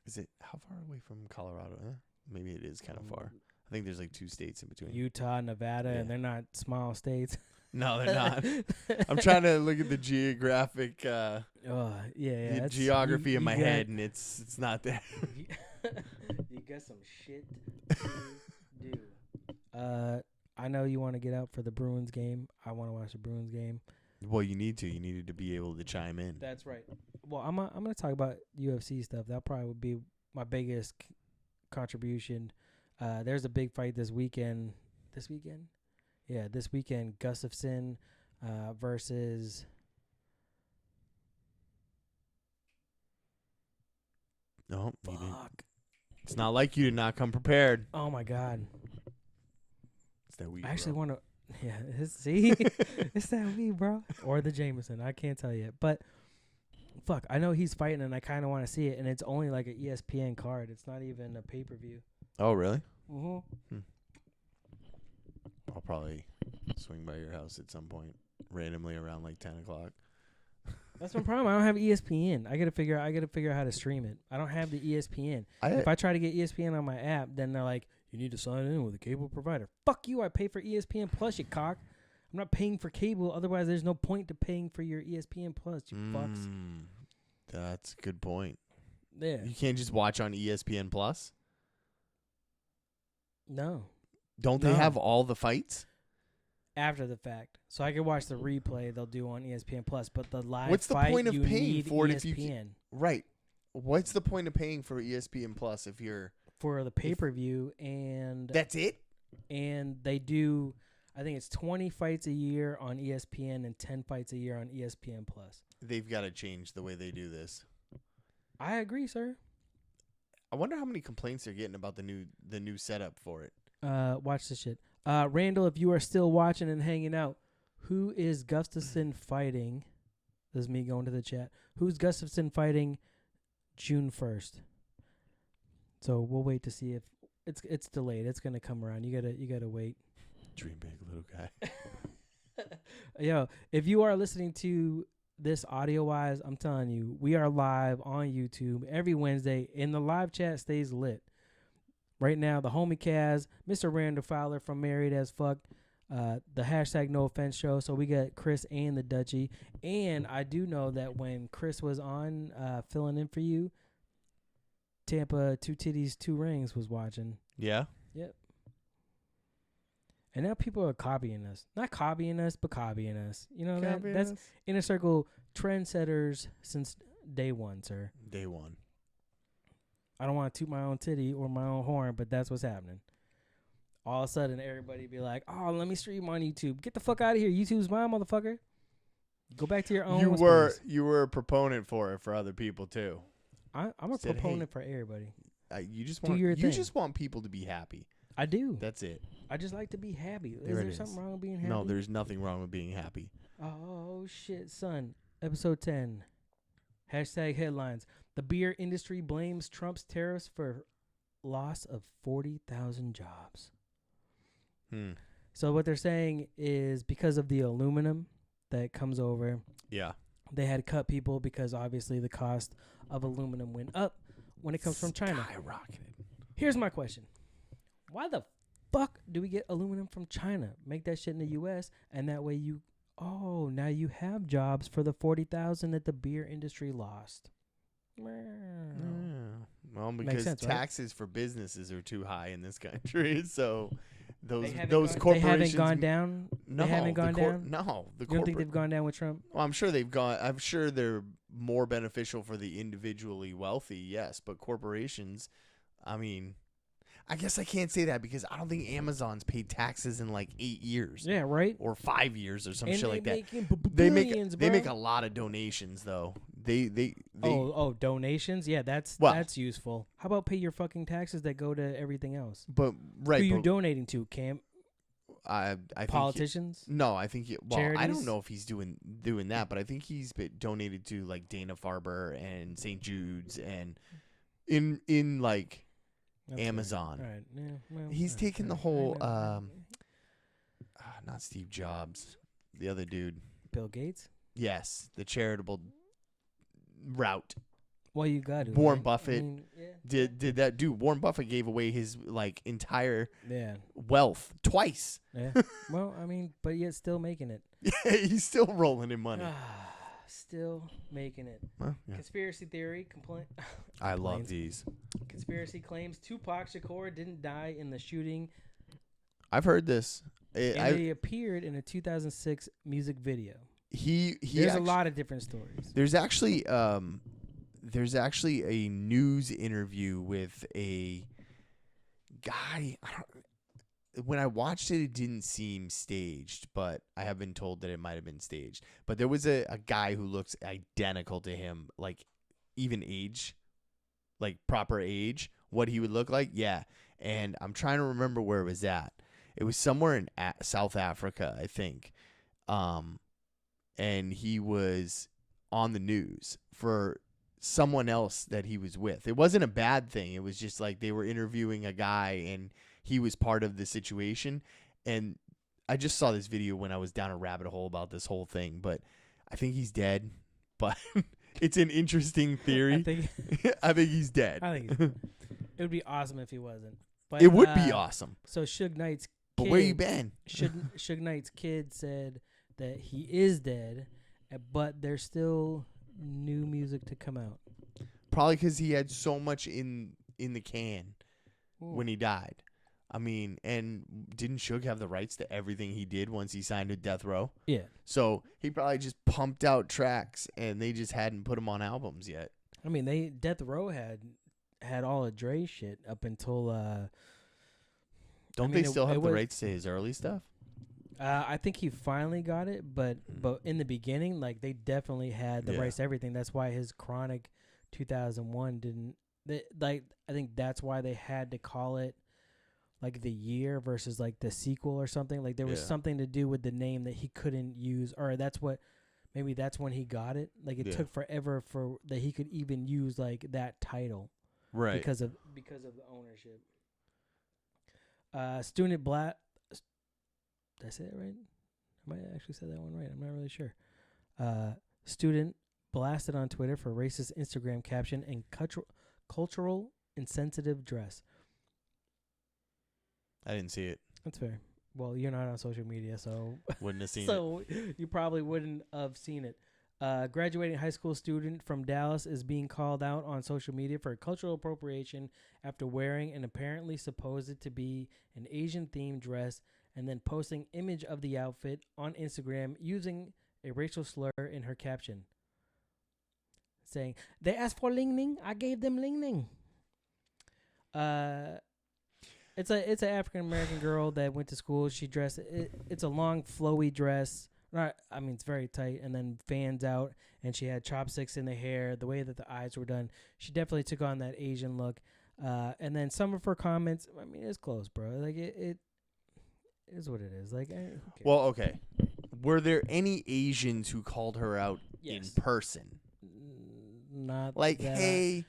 Is it, how far away from Colorado? Maybe it is kind of far. I think there's like 2 states in between. Utah, Nevada, and they're not small states. No, they're not. I'm trying to look at the geographic the geography in my head, and it's not there. You got some shit to do. I know you want to get out for the Bruins game. I want to watch the Bruins game. Well, you need to. You needed to be able to chime in. That's right. Well, I'm gonna talk about UFC stuff. That probably would be my biggest contribution. There's a big fight this weekend. This weekend? Yeah, this weekend. Gustafsson versus. No, fuck. It's not like you did not come prepared. Oh my God. It's that weed. I actually want to. Yeah, see, it's that weed, bro, or the Jameson. I can't tell you, but fuck, I know he's fighting, and I kind of want to see it, and it's only like an ESPN card. It's not even a pay-per-view. Oh, really? Mm-hmm. I'll probably swing by your house at some point, randomly around like 10 o'clock. That's my problem. I don't have ESPN. I gotta figure out how to stream it. I don't have the ESPN. If I try to get ESPN on my app, then they're like, you need to sign in with a cable provider. Fuck you! I pay for ESPN Plus, you cock. I'm not paying for cable. Otherwise, there's no point to paying for your ESPN Plus, you fucks. That's a good point. Yeah. You can't just watch on ESPN Plus? No. Don't they have all the fights? After the fact. So I can watch the replay they'll do on ESPN Plus, but the live What's the fight, point of you paying need for it ESPN. if you can? Right. What's the point of paying for ESPN Plus if you're... For the pay-per-view, and... That's it? And they do... I think it's 20 fights a year on ESPN and 10 fights a year on ESPN Plus. They've got to change the way they do this. I agree, sir. I wonder how many complaints they're getting about the new setup for it. Watch this shit. Randall, if you are still watching and hanging out, who is Gustafsson fighting? This is me going to the chat. Who's Gustafsson fighting June 1st? So we'll wait to see if it's delayed. It's gonna come around. You gotta wait. Dream big, little guy. Yo, if you are listening to this audio-wise, I'm telling you, we are live on YouTube every Wednesday, and the live chat stays lit. Right now, the homie Kaz, Mr. Randall Fowler from Married as Fuck, the hashtag No Offense show. So we got Chris and the Dutchie. And I do know that when Chris was on filling in for you, Tampa Two Titties, Two Rings was watching. Yeah? Yep. And now people are copying us. Not copying us, but copying us. You know, that's Inner Circle trendsetters since day one, sir. Day one. I don't want to toot my own titty or my own horn, but that's what's happening. All of a sudden, everybody be like, oh, let me stream on YouTube. Get the fuck out of here. YouTube's mine, motherfucker. Go back to your own. You were a proponent for it for other people, too. I'm a proponent for everybody. You just want people to be happy. I do. That's it. I just like to be happy. Is there something wrong with being happy? No, there's nothing wrong with being happy. Oh, shit, son. Episode 10. Hashtag headlines. The beer industry blames Trump's tariffs for loss of 40,000 jobs. So what they're saying is because of the aluminum that comes over. Yeah. They had to cut people because obviously the cost of aluminum went up when it comes from China. Skyrocketed. Here's my question. Why the fuck do we get aluminum from China? Make that shit in the U.S. and that way now you have jobs for the 40,000 that the beer industry lost. Well, because sense, taxes for businesses are too high in this country, so those corporations they haven't gone down. No, they haven't gone down. No, you don't think they've gone down with Trump? Well, I'm sure they've gone. I'm sure they're more beneficial for the individually wealthy. Yes, but corporations, I mean. I guess I can't say that because I don't think Amazon's paid taxes in like 8 years. Yeah, right. Or 5 years or some shit like that. They make a lot of donations though. They donations? Yeah, that's useful. How about pay your fucking taxes that go to everything else? But right, who you donating to, Cam? I politicians? I think Charities? I don't know if he's doing that, but I think he's been donated to like Dana-Farber and St. Jude's and in like that's Amazon. Right. Yeah, well, he's taken the whole not Steve Jobs, the other dude. Bill Gates? Yes, the charitable route. Well, you got it. Warren Buffett did that. Dude, Warren Buffett gave away his like entire wealth twice. Yeah. Well, I mean, but yet still making it. Yeah, he's still rolling in money. Still making it. Well, yeah. Conspiracy theory I love these. Conspiracy claims Tupac Shakur didn't die in the shooting. I've heard this. He appeared in a 2006 music video. There's a lot of different stories. There's actually a news interview with a guy. When I watched it, it didn't seem staged, but I have been told that it might have been staged. But there was a guy who looks identical to him, like even age, like proper age, what he would look like. Yeah. And I'm trying to remember where it was at. It was somewhere in South Africa, I think. And he was on the news for someone else that he was with. It wasn't a bad thing. It was just like they were interviewing a guy and he was part of the situation, and I just saw this video when I was down a rabbit hole about this whole thing, but I think he's dead. But it's an interesting theory. I think he's dead. It would be awesome if he wasn't. But, it would be awesome. So Suge Knight's kid, but where you been? Suge Knight's kid said that he is dead, but there's still new music to come out. Probably because he had so much in the can when he died. I mean, and didn't Suge have the rights to everything he did once he signed to Death Row? Yeah. So he probably just pumped out tracks, and they just hadn't put them on albums yet. I mean, Death Row had all of Dre's shit up until. Don't they still have the rights to his early stuff? I think he finally got it, but in the beginning, like they definitely had the rights to everything. That's why his Chronic 2001 didn't. I think that's why they had to call it like the year versus like the sequel or something. Like there was something to do with the name that he couldn't use, or maybe that's when he got it. Like it took forever for that he could even use like that title, right? Because of the ownership. Student Black. Did I say that right? I might have actually said that one right. I'm not really sure. Student blasted on Twitter for racist Instagram caption and cultural insensitive dress. I didn't see it. That's fair. Well, you're not on social media, so wouldn't have seen it. So you probably wouldn't have seen it. Graduating high school student from Dallas is being called out on social media for cultural appropriation after wearing an apparently supposed to be an Asian-themed dress and then posting image of the outfit on Instagram using a racial slur in her caption, saying, "They asked for Ling Ning, I gave them Ling Ning." It's an African American girl that went to school. She dressed it's a long flowy dress. It's very tight and then fans out, and she had chopsticks in the hair. The way that the eyes were done, she definitely took on that Asian look. And then some of her comments, I mean, it's close, bro. Like it is what it is. Like, well, okay. Were there any Asians who called her out in person? Not like, that hey.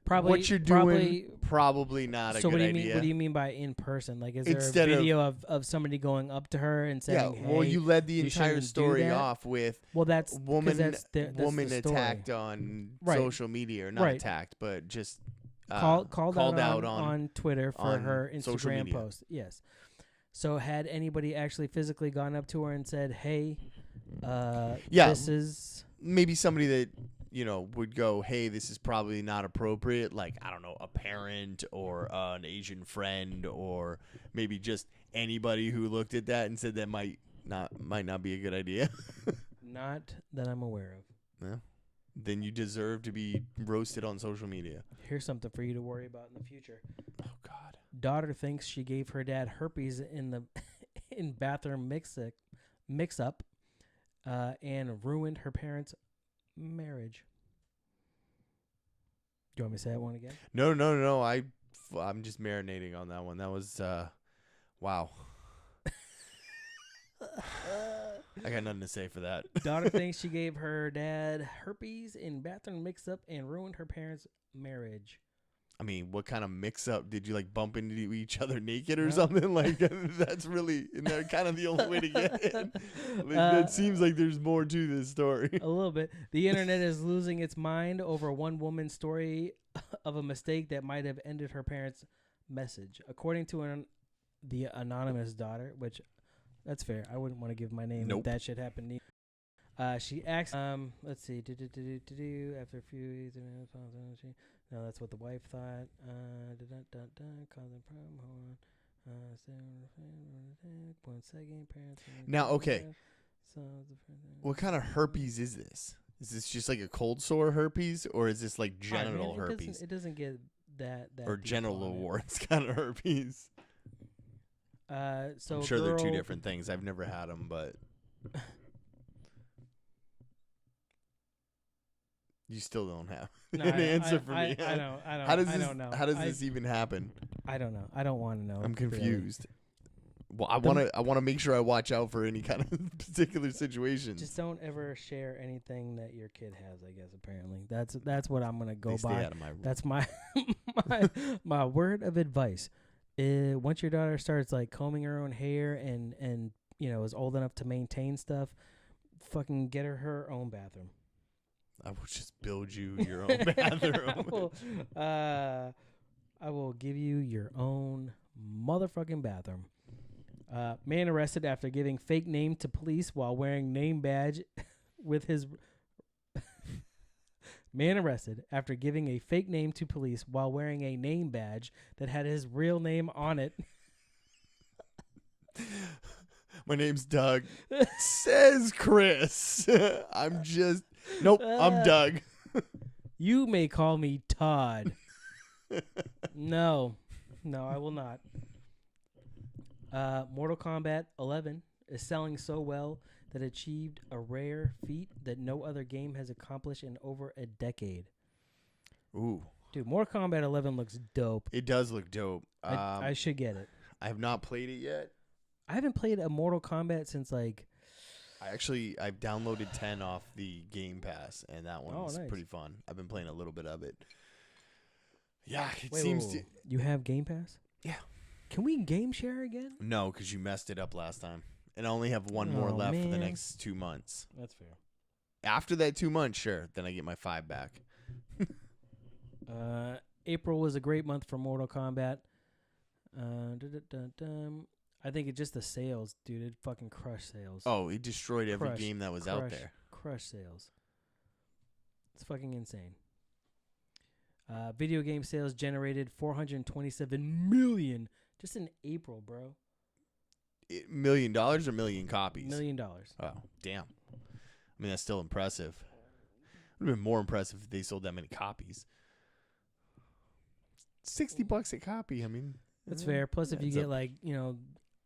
Probably, what you're doing, probably not a good idea. So what do you mean by in person? Like, is there a video of somebody going up to her and saying, yeah, well, hey, you led the entire story off with that's woman the attacked on social media, or not attacked, but just called out on Twitter for her Instagram post. Yes. So had anybody actually physically gone up to her and said, hey, this is... Maybe somebody that... would go, hey, this is probably not appropriate. Like, I don't know, a parent or an Asian friend, or maybe just anybody who looked at that and said that might not be a good idea. Not that I'm aware of. Yeah. Then you deserve to be roasted on social media. Here's something for you to worry about in the future. Oh, God. Daughter thinks she gave her dad herpes in bathroom mix up and ruined her parents' marriage. Do you want me to say that one again? No. I'm just marinating on that one. That was wow. I got nothing to say for that. Daughter thinks she gave her dad herpes in bathroom mix-up and ruined her parents' marriage. I mean, what kind of mix-up? Did you like bump into each other naked or something? Like that's really, and they're kind of the only way to get it. That seems like there's more to this story. A little bit. The internet is losing its mind over one woman's story of a mistake that might have ended her parents' message. According to the anonymous daughter, which that's fair. I wouldn't want to give my name if that shit happened. She asked, let's see, after a few weeks, no, that's what the wife thought. Causing problem. Hold on. 1 second. Parents. Now, okay. What kind of herpes is this? Is this just like a cold sore herpes, or is this like genital herpes? It doesn't get that or genital warts kind of herpes. So I'm sure they're two different things. I've never had them, but. You still don't have an answer for me. I don't. How does I don't know. How does this even happen? I don't know. I don't want to know. I'm confused. Really. Well, I want to make sure I watch out for any kind of particular situations. Just don't ever share anything that your kid has. I guess apparently that's what I'm gonna go stay by. Out of my room. That's my word of advice. Once your daughter starts like combing her own hair and is old enough to maintain stuff, fucking get her own bathroom. I will just build you your own bathroom. I will give you your own motherfucking bathroom. Man arrested after giving fake name to police while wearing name badge with his... Man arrested after giving a fake name to police while wearing a name badge that had his real name on it. My name's Doug. Says Chris. I'm Doug. You may call me Todd. No, I will not. Mortal Kombat 11 is selling so well that it achieved a rare feat that no other game has accomplished in over a decade. Ooh. Dude, Mortal Kombat 11 looks dope. It does look dope. I should get it. I have not played it yet. I haven't played a Mortal Kombat since like... I've downloaded 10 off the Game Pass, and that one's pretty fun. I've been playing a little bit of it. Yeah, it seems to... You have Game Pass? Yeah. Can we game share again? No, because you messed it up last time. And I only have one more left for the next 2 months. That's fair. After that 2 months, sure. Then I get my 5 back. April was a great month for Mortal Kombat. I think it's just the sales, dude. It fucking crushed sales. Oh, it destroyed every game that was out there. Crushed sales. It's fucking insane. Video game sales generated $427 million just in April, bro. $1 million or million copies? $1 million. Oh, damn. I mean, that's still impressive. It would have been more impressive if they sold that many copies. $60 a copy. I mean, that's fair. Plus, if you get like,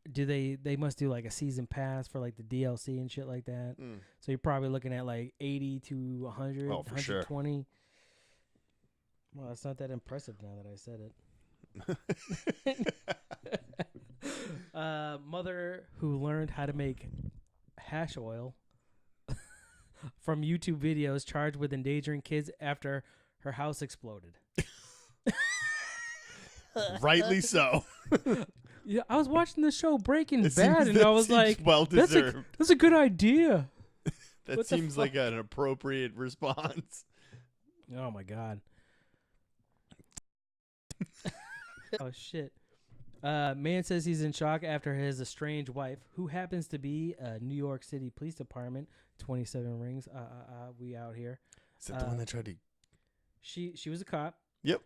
they must do like a season pass for like the DLC and shit like that. So you're probably looking at like 80 to 100, 120. Sure. Well, that's not that impressive now that I said it. Mother who learned how to make hash oil from YouTube videos charged with endangering kids after her house exploded. Rightly so. Yeah, I was watching the show Breaking Bad, and I was like, well deserved. That's a good idea. That seems like an appropriate response. Oh, my God. Oh, shit. Man says he's in shock after his estranged wife, who happens to be a New York City Police Department, 27 rings. We out here. Is that the one that tried to... She was a cop. Yep.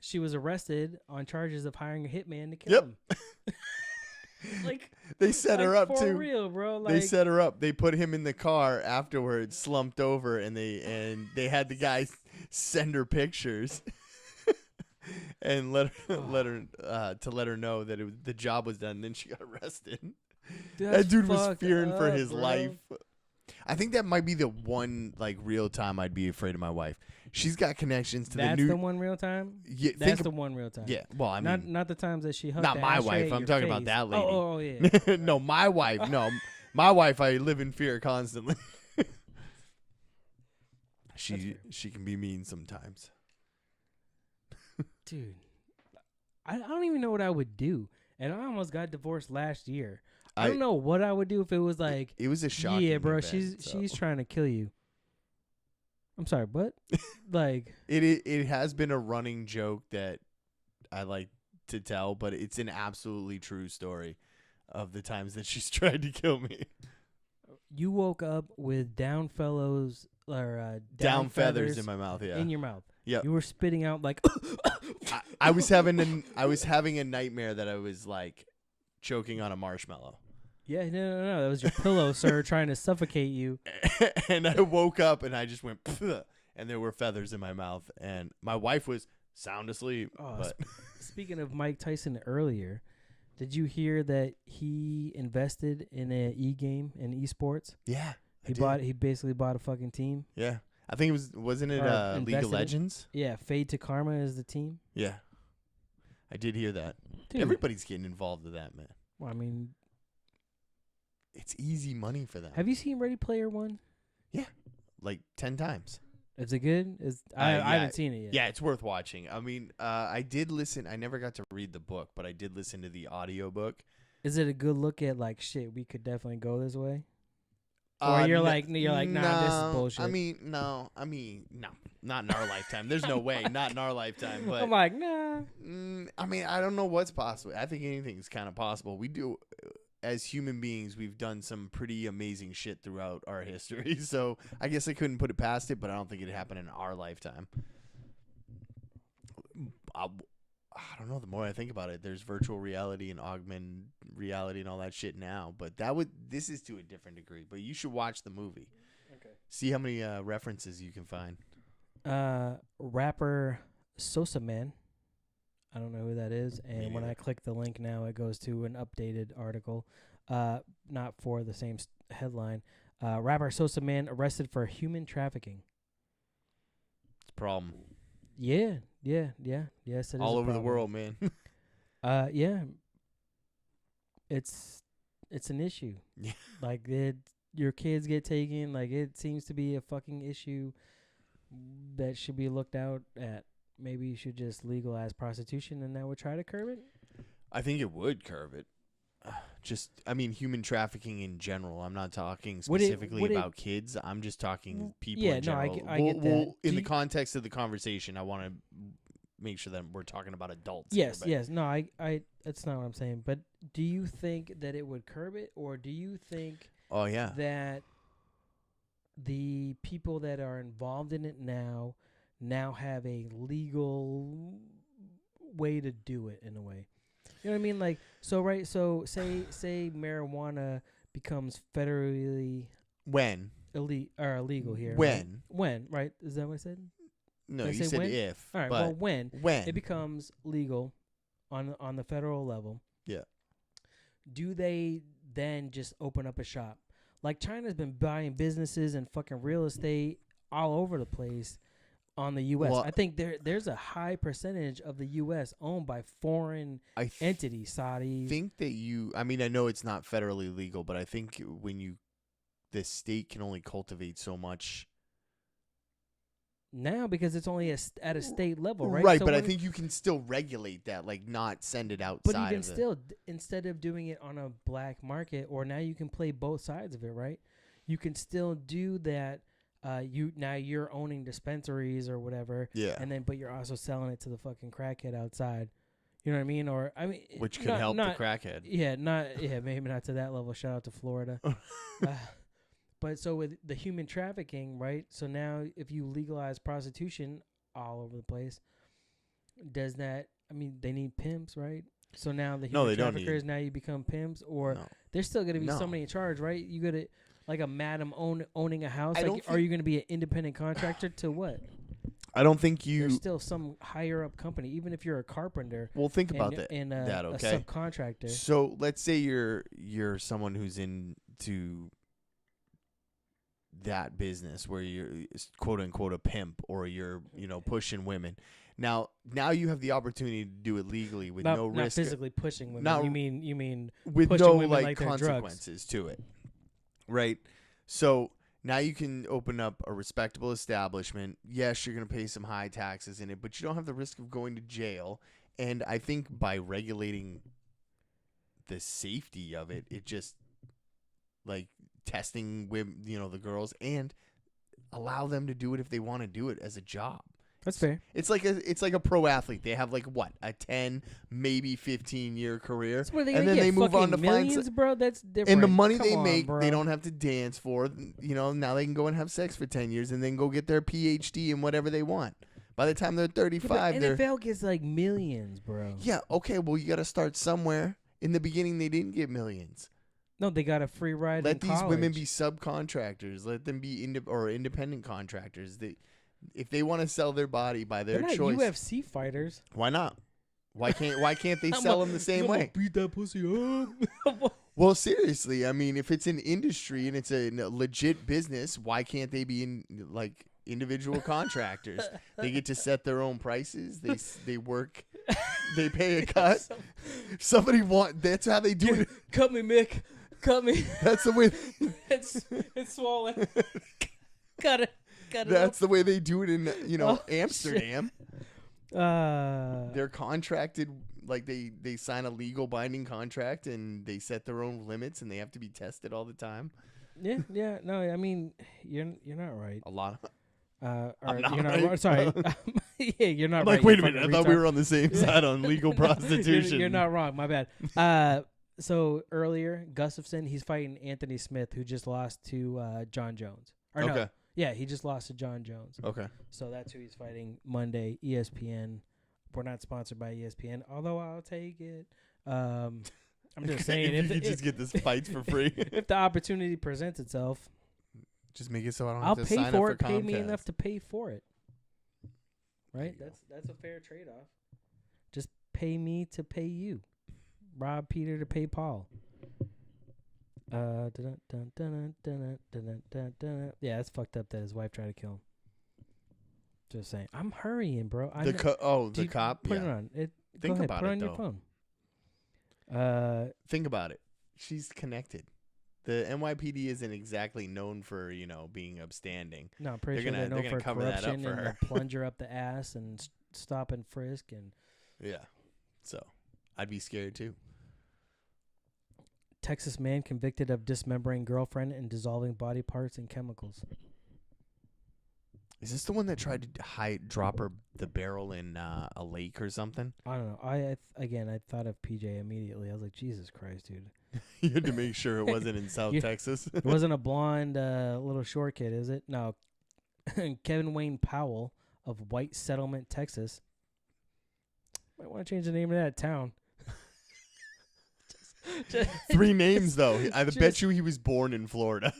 She was arrested on charges of hiring a hitman to kill him. Like they set her up for too. For real, bro. They set her up. They put him in the car afterwards, slumped over, and they had the guy send her pictures and let her know that the job was done. Then she got arrested. That dude was fearing for his life. I think that might be the one like real time I'd be afraid of my wife. She's got connections to That's the new. That's the one real time. Yeah, that's the one real time. Yeah, well, I mean, not the times that she hugged. Not my wife. I'm talking about that lady. Oh yeah. No, my wife. No, my wife. I live in fear constantly. She can be mean sometimes. Dude, I don't even know what I would do, and I almost got divorced last year. I don't know what I would do if it was like it was a shocking yeah, bro. Event, she's trying to kill you. I'm sorry, but like it has been a running joke that I like to tell, but it's an absolutely true story of the times that she's tried to kill me. You woke up with down feathers in my mouth, yeah. In your mouth. Yeah. You were spitting out like I was having a nightmare that I was like choking on a marshmallow. Yeah, no. That was your pillow, sir, trying to suffocate you. And I woke up and I just went, and there were feathers in my mouth. And my wife was sound asleep. Oh, but speaking of Mike Tyson earlier, did you hear that he invested in an e-game in esports? Yeah, he basically bought a fucking team. Yeah, I think wasn't it League of Legends? Yeah, Fade to Karma is the team. Yeah, I did hear that. Dude. Everybody's getting involved with that, man. Well, I mean, it's easy money for them. Have you seen Ready Player One? Yeah, like 10 times. Is it good? I haven't seen it yet. Yeah, it's worth watching. I mean, I did listen. I never got to read the book, but I did listen to the audiobook. Is it a good look at like shit? We could definitely go this way. Or you're like, nah, this is bullshit. I mean, no, not in our lifetime. There's no way, not in our lifetime. But I'm like, nah. I mean, I don't know what's possible. I think anything's kind of possible. We do, as human beings, we've done some pretty amazing shit throughout our history. So I guess I couldn't put it past it, but I don't think it'd happen in our lifetime. I don't know. The more I think about it, there's virtual reality and augmented reality and all that shit now. But this is to a different degree. But you should watch the movie. Okay. See how many references you can find. Rapper Sosa Man. I don't know who that is. And when I click the link now, it goes to an updated article. Not for the same headline. Rapper Sosa Man arrested for human trafficking. It's a problem. Yeah. Yes, it is all over the world, man. Yeah. It's an issue. Yeah. Like your kids get taken. Like it seems to be a fucking issue that should be looked out at. Maybe you should just legalize prostitution, and that would try to curb it. I think it would curb it. Human trafficking in general. I'm not talking specifically about kids. I'm just talking people in general. No, I get that. In the context of the conversation, I want to make sure that we're talking about adults. Yes. No, I that's not what I'm saying. But do you think that it would curb it, or do you think that the people that are involved in it now have a legal way to do it in a way? You know what I mean? Like, so say marijuana becomes federally illegal here. When? When, right? Is that what I said? No, you said when? If. All right, well, when it becomes legal on the federal level. Yeah. Do they then just open up a shop? Like China's been buying businesses and fucking real estate all over the place on the U.S. Well, I think there's a high percentage of the U.S. owned by foreign entities, Saudis. I think that I know it's not federally legal, but I think the state can only cultivate so much. Now, because it's only at a state level, right? Right, so but I think you can still regulate that, like not send it outside. But even still, instead of doing it on a black market, or now you can play both sides of it, right? You can still do that. You're owning dispensaries or whatever, but you're also selling it to the fucking crackhead outside. You know what I mean? Or which could help the crackhead. Maybe not to that level. Shout out to Florida. But so with the human trafficking, right? So now if you legalize prostitution all over the place, does that? I mean, they need pimps, right? So now the human traffickers, now you become pimps, or there's still going to be somebody in charge, right? You got to. Like a madam owning a house? Are you going to be an independent contractor to what? I don't think There's still some higher up company, even if you're a carpenter. Well, think about that. And okay? A subcontractor. So let's say you're someone who's into that business where you're quote unquote a pimp, or you're pushing women. Now you have the opportunity to do it legally with no risk. Not physically pushing women. You mean with no like consequences to it. Right. So now you can open up a respectable establishment. Yes, you're going to pay some high taxes in it, but you don't have the risk of going to jail. And I think by regulating the safety of it, it just like testing women, the girls, and allow them to do it if they want to do it as a job. That's fair. It's like a pro athlete. They have a 10, maybe 15-year career, and then they move on to millions, bro. That's different. And the money they make, they don't have to dance for. Now they can go and have sex for 10 years and then go get their PhD in whatever they want. By the time they're 35, NFL gets like millions, bro. Yeah. Okay. Well, you got to start somewhere. In the beginning, they didn't get millions. No, they got a free ride. Let these women be subcontractors. Let them be independent contractors. If they want to sell their body by their choice, UFC fighters. Why not? Why can't they sell them the same way? Beat that pussy up. Well, seriously, I mean, if it's an industry and it's a legit business, why can't they be in like individual contractors? They get to set their own prices. They work. They pay a cut. That's how they do it. Cut me, Mick. Cut me. That's the way. It's swollen. Got it. That's the way they do it in Amsterdam. They're contracted Like they sign a legal binding contract and they set their own limits and they have to be tested all the time. Yeah. No, I mean, you're not right. A lot. Or not you're not right. right. Sorry. Yeah, you're not I'm right. like, wait a minute. I thought we were on the same side on legal prostitution. You're not wrong. My bad. So earlier, Gustafson, he's fighting Anthony Smith, who just lost to John Jones. Or okay. No, yeah, he just lost to John Jones. Okay. So that's who he's fighting Monday. ESPN. We're not sponsored by ESPN, although I'll take it. I'm just saying, if you just get this fights for free, if the opportunity presents itself, just make it so I don't I'll have to pay sign for up it. for Pay Comcast. me enough to pay for it. Right? That's a fair trade-off. Just pay me to pay you. Rob Peter to pay Paul. Yeah, it's fucked up that his wife tried to kill him. Just saying. I'm hurrying, bro. The cop. Put it on. Think go ahead, about put it it, on though. your phone. Think about it. She's connected. The NYPD isn't exactly known for being upstanding. No, I'm pretty sure they're known for corruption and the plunger up the ass and stop and frisk and. Yeah, so I'd be scared too. Texas man convicted of dismembering girlfriend and dissolving body parts in chemicals. Is this the one that tried to drop the barrel in a lake or something? I don't know. I thought of PJ immediately. I was like, Jesus Christ, dude. You had to make sure it wasn't in South Texas. It wasn't a blonde little short kid, is it? No. Kevin Wayne Powell of White Settlement, Texas. Might want to change the name of that town. Three names, though. I bet you he was born in Florida.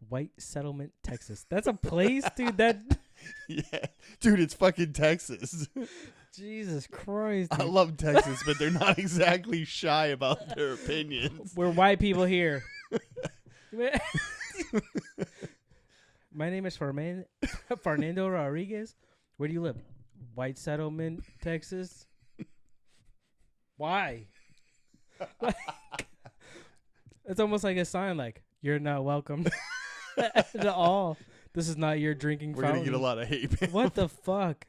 White Settlement, Texas. That's a place, dude. Yeah. Dude, it's fucking Texas. Jesus Christ. Dude. I love Texas, but they're not exactly shy about their opinions. We're white people here. My name is Fernando Rodriguez. Where do you live? White Settlement, Texas. Why? It's almost like a sign like, you're not welcome at all. This is not your drinking fountain. We're going to get a lot of hate. What the fuck?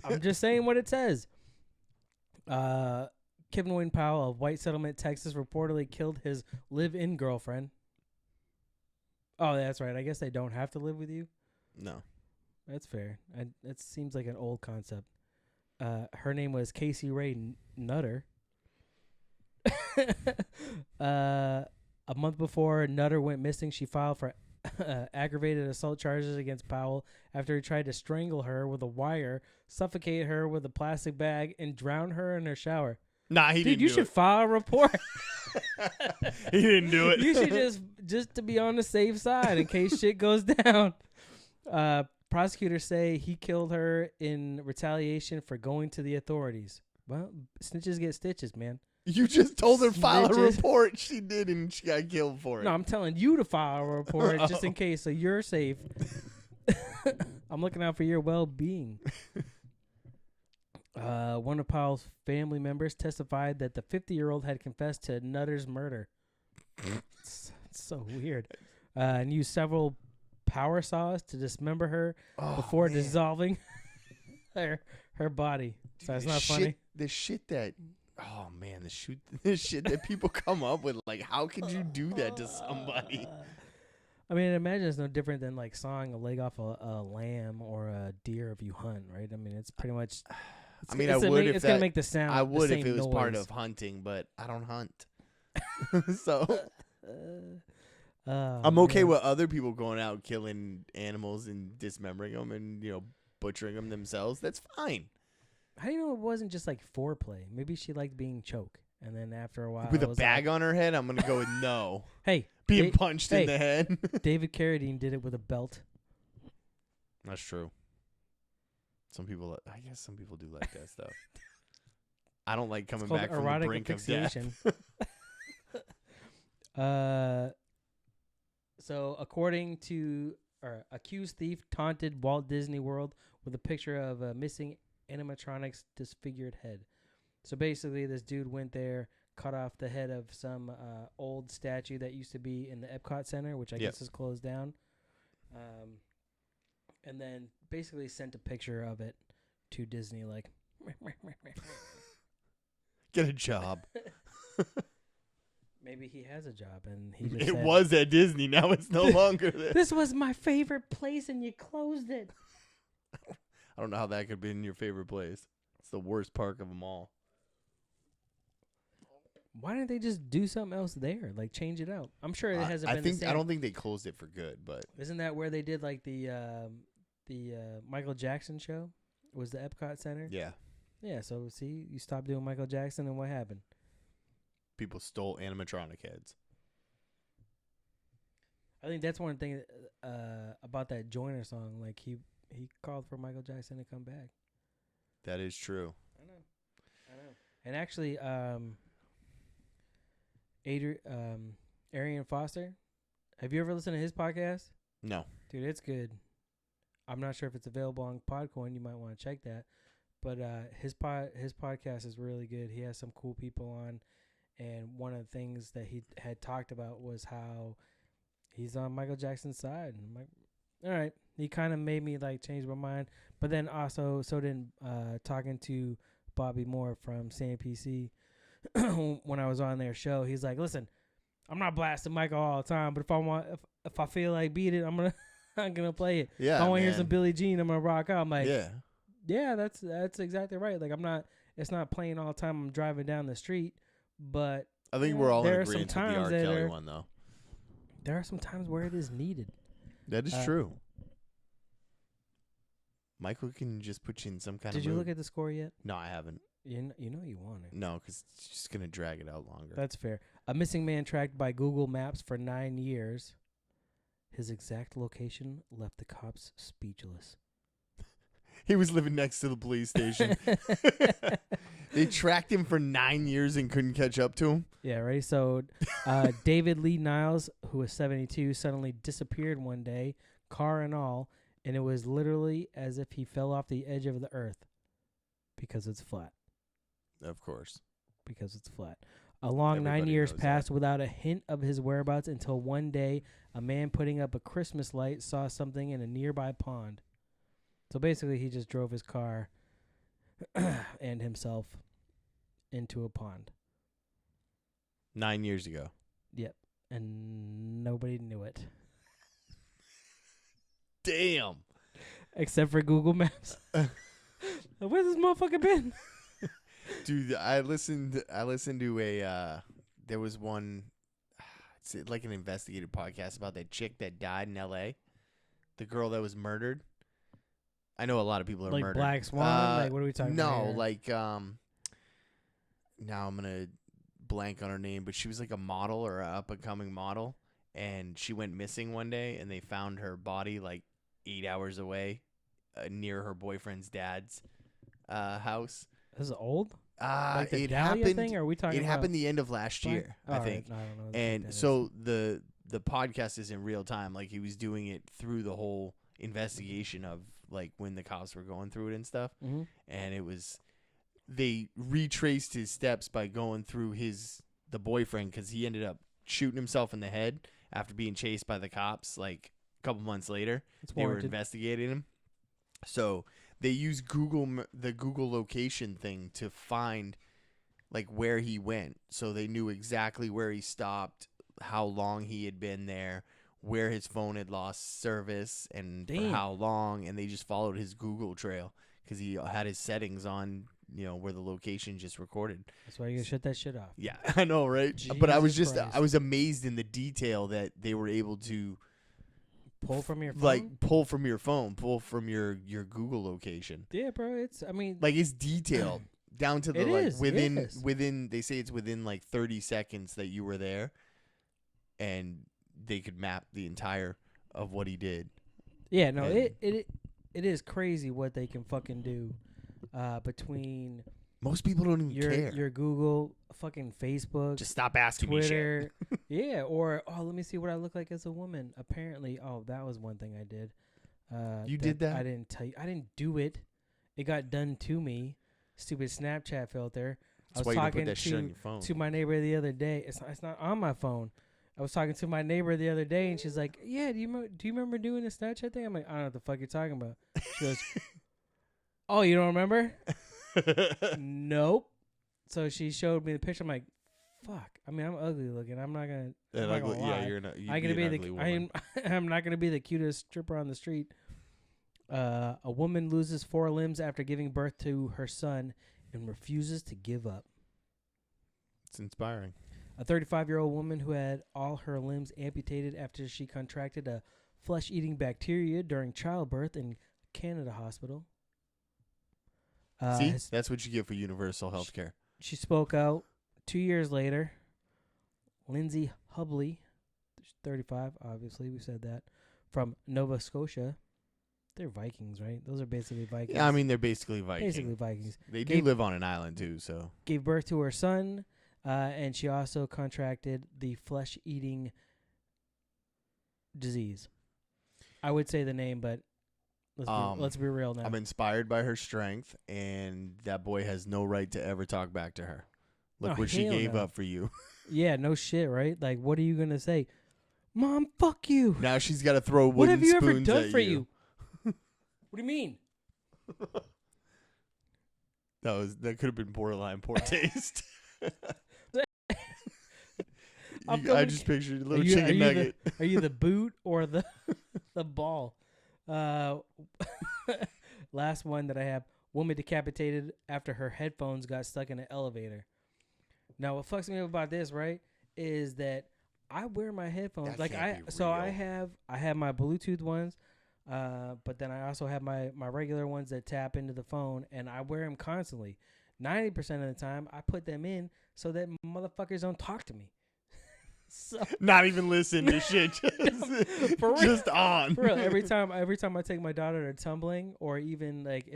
I'm just saying what it says. Kevin Wayne Powell of White Settlement, Texas, reportedly killed his live-in girlfriend. Oh, that's right. I guess they don't have to live with you? No. That's fair. It seems like an old concept. Her name was Casey Ray Nutter. A month before Nutter went missing, she filed for aggravated assault charges against Powell after he tried to strangle her with a wire, suffocate her with a plastic bag, and drown her in her shower. Nah, he didn't do it. Dude, you should file a report. He didn't do it. You should just to be on the safe side in case shit goes down. Prosecutors say he killed her in retaliation for going to the authorities. Well, snitches get stitches, man. You just told her file a report. She did, and she got killed for it. No, I'm telling you to file a report just in case, so you're safe. I'm looking out for your well-being. One of Powell's family members testified that the 50-year-old had confessed to Nutter's murder. It's so weird. And used several power saws to dismember her before dissolving her body. Dude, so it's not funny. The shit that... Oh, man, the shit that people come up with. Like, how could you do that to somebody? I mean, imagine it's no different than, like, sawing a leg off a lamb or a deer if you hunt, right? I mean, it's pretty much... I mean, I would if it's going to make the sound. I would if it was noise. part of hunting, but I don't hunt. So... I'm okay with other people going out killing animals and dismembering them and, butchering them themselves. That's fine. How do you know it wasn't just like foreplay? Maybe she liked being choked, and then after a while, with a bag on her head, I'm gonna go with no. Hey, being punched in the head. David Carradine did it with a belt. That's true. I guess some people do like that stuff. I don't like coming back from the brink of death. So according to accused thief taunted Walt Disney World with a picture of a missing animatronics disfigured head. So basically this dude went there, cut off the head of some old statue that used to be in the Epcot Center, which I guess is closed down. And then basically sent a picture of it to Disney like, Get a job. Maybe he has a job and he just It was at Disney. Now it's no longer there. This was my favorite place and you closed it. I don't know how that could have been your favorite place. It's the worst park of them all. Why didn't they just do something else there? Like change it out. I'm sure it hasn't been the same. I don't think they closed it for good, but isn't that where they did like the Michael Jackson show? Was the Epcot Center? Yeah. Yeah, so see, you stopped doing Michael Jackson and what happened? People stole animatronic heads. I think that's one thing about that Joyner song. Like he called for Michael Jackson to come back. That is true. I know. And actually, Arian Foster, have you ever listened to his podcast? No. Dude, it's good. I'm not sure if it's available on Podcoin. You might want to check that. But his podcast is really good. He has some cool people on. And one of the things that he had talked about was how he's on Michael Jackson's side. And I'm like, all right. He kind of made me like change my mind. But then also, talking to Bobby Moore from SamPC when I was on their show, he's like, listen, I'm not blasting Michael all the time, but if I feel like beat it, I'm gonna play it. Yeah. If I want to hear some Billie Jean, I'm gonna rock out. I'm like, yeah, that's exactly right. Like it's not playing all the time. I'm driving down the street. But I think we're all in agreement with the R. Kelly one, though. There are some times where it is needed. That is true. Michael can just put you in some kind of Did you look at the score yet? No, I haven't. You know you want it. No, because it's just going to drag it out longer. That's fair. A missing man tracked by Google Maps for 9 years. His exact location left the cops speechless. He was living next to the police station. They tracked him for 9 years and couldn't catch up to him. Yeah, right. So David Lee Niles, who was 72, suddenly disappeared one day, car and all, and it was literally as if he fell off the edge of the earth because it's flat. Of course. Because it's flat. A long 9 years passed without a hint of his whereabouts until one day a man putting up a Christmas light saw something in a nearby pond. So basically he just drove his car and himself into a pond. 9 years ago. Yep. And nobody knew it. Damn. Except for Google Maps. Where's this motherfucker been? Dude, I listened to a there was one, it's like an investigative podcast about that chick that died in LA. The girl that was murdered. I know a lot of people are like murdered. Black Swan? Like what are we talking about? No, here? like now I'm gonna blank on her name, but she was like a model or an up and coming model, and she went missing one day, and they found her body like 8 hours away, near her boyfriend's dad's house. This is old. Like the it Dahlia happened. thing? Or are we talking? It happened the end of last year, I think. No, I don't know. And so the podcast is in real time. Like he was doing it through the whole investigation of like when the cops were going through it and stuff. Mm-hmm. And it was, they retraced his steps by going through the boyfriend, because he ended up shooting himself in the head after being chased by the cops like a couple months later. They were investigating him. So they used the Google location thing to find like where he went. So they knew exactly where he stopped, how long he had been there, where his phone had lost service, and for how long. And they just followed his Google trail because he had his settings on, where the location just recorded. That's why you gotta shut that shit off. Yeah, I know, right? Jesus but I was amazed in the detail that they were able to pull from your phone? Pull from your Google location. Yeah, bro. It's detailed down to the within they say it's within like 30 seconds that you were there, and they could map the entire of what he did. Yeah, no, it is crazy what they can fucking do between most people don't even care. Your Google, fucking Facebook. Just stop asking Twitter, me shit. Yeah, or let me see what I look like as a woman. Apparently, that was one thing I did. You did that? I didn't tell you. I didn't do it. It got done to me. Stupid Snapchat filter. That's why you don't put that shit on your phone. To my neighbor the other day. It's not on my phone. I was talking to my neighbor the other day, and she's like, "Yeah, do you remember doing the Snapchat thing?" I'm like, "I don't know what the fuck you're talking about." She goes, "Oh, you don't remember?" Nope. So she showed me the picture. I'm like, fuck. I mean, I'm ugly looking. I'm not gonna. Yeah, you're not. I'm gonna be the. I'm not gonna be the cutest stripper on the street. A woman loses 4 limbs after giving birth to her son and refuses to give up. It's inspiring. A 35-year-old woman who had all her limbs amputated after she contracted a flesh-eating bacteria during childbirth in Canada hospital. See, that's what you get for universal health care. She spoke out 2 years later. Lindsay Hubley, 35, obviously, we said that, from Nova Scotia. They're Vikings, right? Those are basically Vikings. Yeah, I mean, they're basically Vikings. Basically Vikings. They do live on an island, too, so. Gave birth to her son, and she also contracted the flesh-eating disease. I would say the name, but let's be real now. I'm inspired by her strength, and that boy has no right to ever talk back to her. Look what she gave up for you. Yeah, no shit, right? Like, what are you going to say? Mom, fuck you. Now she's got to throw wooden spoons at you. What have you ever done for you? What do you mean? That could have been borderline poor taste. I just pictured a little chicken nugget. Are you the boot or the ball? Last one that I have. Woman decapitated after her headphones got stuck in an elevator. Now, what fucks me up about this, right, is that I wear my headphones. I have my Bluetooth ones. But then I also have my regular ones that tap into the phone, and I wear them constantly. 90% of the time, I put them in so that motherfuckers don't talk to me. So not even listen to shit, just on. For real, every time I take my daughter to tumbling, or even like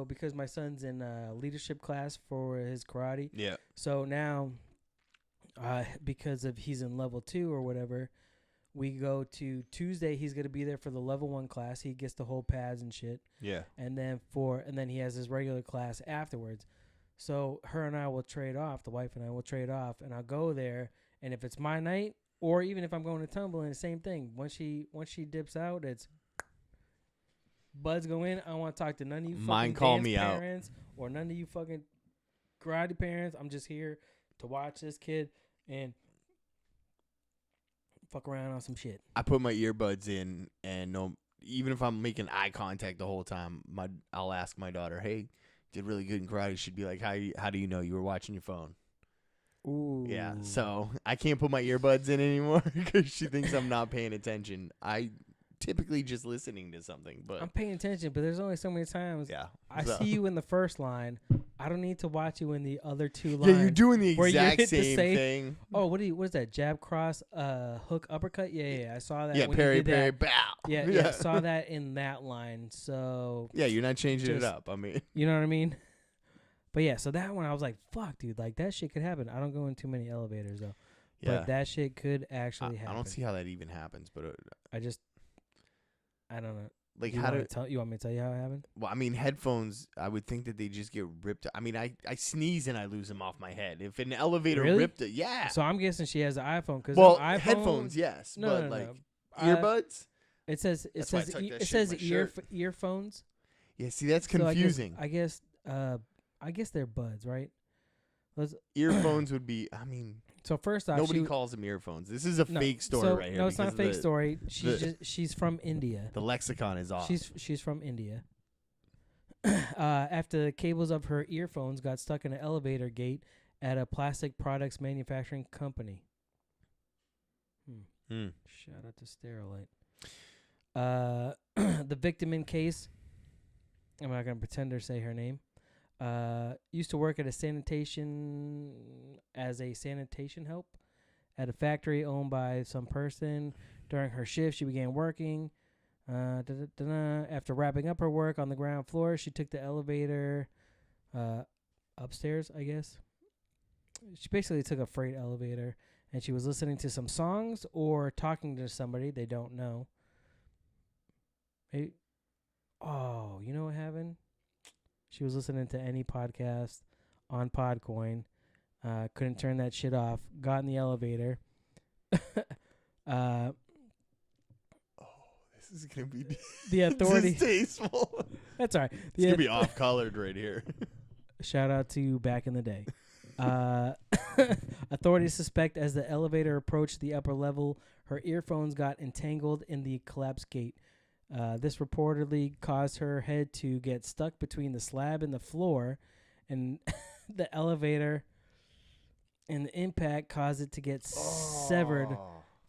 because my son's in leadership class for his karate. Yeah. So now, because he's in level 2 or whatever. We go to Tuesday. He's gonna be there for the level 1 class. He gets to hold pads and shit. Yeah. And then he has his regular class afterwards. So her and I will trade off. The wife and I will trade off, and I'll go there. And if it's my night, or even if I'm going to tumbling, the same thing. Once she dips out, it's buds go in. I don't want to talk to none of you fucking dance parents or none of you fucking karate parents. I'm just here to watch this kid and fuck around on some shit. I put my earbuds in, and even if I'm making eye contact the whole time, I'll ask my daughter, "Hey, did really good in karate." She'd be like, "How do you know you were watching your phone?" Ooh. Yeah, so I can't put my earbuds in anymore because she thinks I'm not paying attention. I typically just listening to something, but I'm paying attention, but there's only so many times. Yeah, I see you in the first line. I don't need to watch you in the other 2 lines. Yeah, you're doing the exact same thing. Oh, what is that? Jab, cross, hook, uppercut? Yeah. I saw that. Yeah, parry, bow. Yeah, I saw that in that line. So yeah, you're not changing it up. I mean, you know what I mean? But yeah, so that one I was like, fuck, dude, like that shit could happen. I don't go in too many elevators though. Yeah. But that shit could actually happen. I don't see how that even happens, but I don't know. Like, you want me to tell you how it happened? Well, I mean, headphones, I would think that they just get ripped. I mean, I sneeze and I lose them off my head. If an elevator ripped it, yeah. So I'm guessing she has an iPhone. Headphones, yes. No, earbuds? It says earphones. Yeah, see, that's confusing. So I guess they're buds, right? Earphones would be, I mean... So first off, nobody calls them earphones. This is a fake story right here. No, it's not a fake story. She's from India. The lexicon is off. She's from India. After the cables of her earphones got stuck in an elevator gate at a plastic products manufacturing company. Shout out to Sterilite. The victim in case, I'm not gonna pretend to say her name. Used to work at a sanitation help at a factory owned by some person. During her shift, she began working. After wrapping up her work on the ground floor, she took the elevator upstairs, I guess. She basically took a freight elevator, and she was listening to some songs or talking to somebody they don't know. You know what happened? She was listening to any podcast on Podcoin. Couldn't turn that shit off. Got in the elevator. This is going to be the authority. distasteful. That's all right. It's gonna be off-colored right here. Shout out to back in the day. Authorities suspect as the elevator approached the upper level, her earphones got entangled in the collapse gate. This reportedly caused her head to get stuck between the slab and the floor, and the elevator and the impact caused it to get severed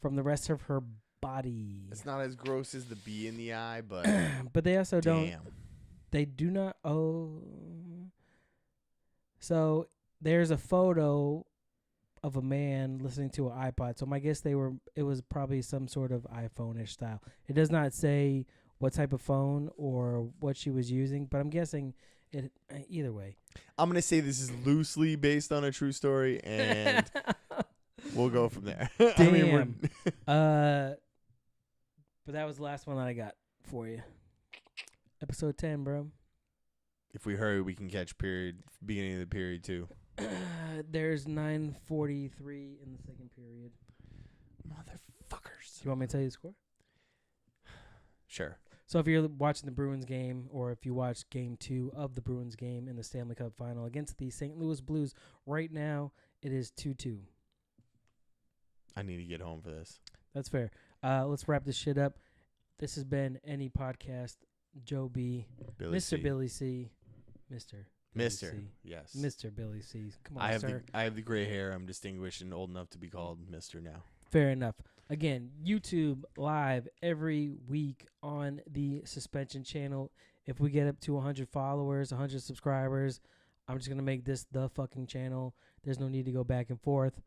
from the rest of her body. It's not as gross as the bee in the eye, but but they also don't. They do not. So there's a photo of a man listening to an iPod. So my guess it was probably some sort of iPhone-ish style. It does not say what type of phone or what she was using, but I'm guessing it either way. I'm going to say this is loosely based on a true story, and we'll go from there. Damn. But that was the last one that I got for you. Episode 10, bro. If we hurry, we can catch beginning of the period, too. There's 9:43 in the second period. Motherfuckers. Do you want me to tell you the score? Sure. So if you're watching the Bruins game, or if you watch Game 2 of the Bruins game in the Stanley Cup Final against the St. Louis Blues, right now it is 2-2. I need to get home for this. That's fair. Let's wrap this shit up. This has been NEPod. Joby, Mr. Billy C, Mr. Yes. Mr. Billy C. Come on, sir. I have the gray hair. I'm distinguished and old enough to be called Mr. now. Fair enough. Again, YouTube live every week on the Suspension channel. If we get up to 100 followers, 100 subscribers, I'm just going to make this the fucking channel. There's no need to go back and forth.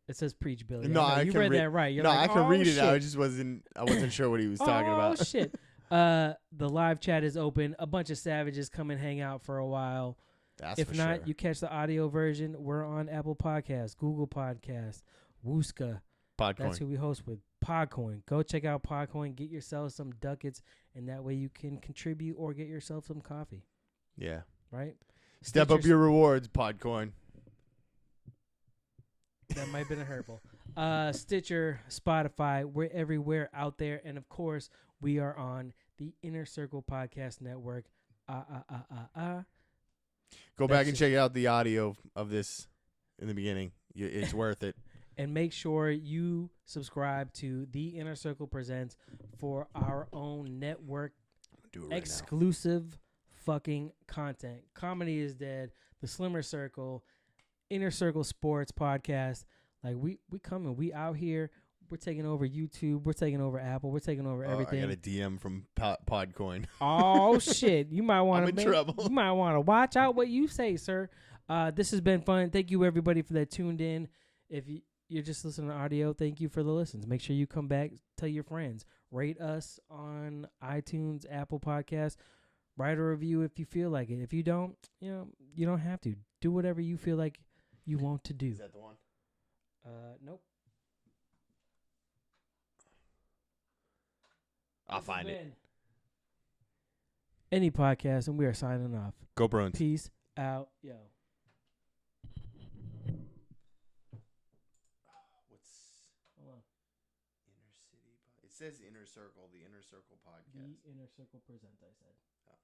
It says preach, Billy. No, you read that right. You're no, like, I can read it. Shit. I wasn't sure what he was talking about. Oh, shit. The live chat is open. A bunch of savages come and hang out for a while. If not, you catch the audio version. We're on Apple Podcasts, Google Podcasts, Wooska. Podcoin. That's who we host with. Podcoin. Go check out Podcoin. Get yourself some ducats, and that way you can contribute or get yourself some coffee. Yeah. Right? Step up your rewards, Podcoin. That might have been a hurtful. Stitcher, Spotify, we're everywhere out there. And, of course, we are on the Inner Circle Podcast Network. Go back and check out the audio of this in the beginning. It's worth it. And make sure you subscribe to The Inner Circle Presents for our own network exclusive fucking content. Comedy is Dead, The Slimmer Circle, Inner Circle Sports Podcast. Like we coming. We out here. We're taking over YouTube. We're taking over Apple. We're taking over everything. I got a DM from Podcoin. Oh shit! You might want to. Trouble. You might want to watch out what you say, sir. This has been fun. Thank you everybody for that tuned in. If you're just listening to audio, thank you for the listens. Make sure you come back. Tell your friends. Rate us on iTunes, Apple Podcasts. Write a review if you feel like it. If you don't, you don't have to. Do whatever you feel like you want to do. Is that the one? Nope. I'll find it. NEPod, and we are signing off. Go Bruins. Peace out, yo. Hold on. Inner City. It says Inner Circle, the Inner Circle Podcast. The Inner Circle Present, I said. Oh.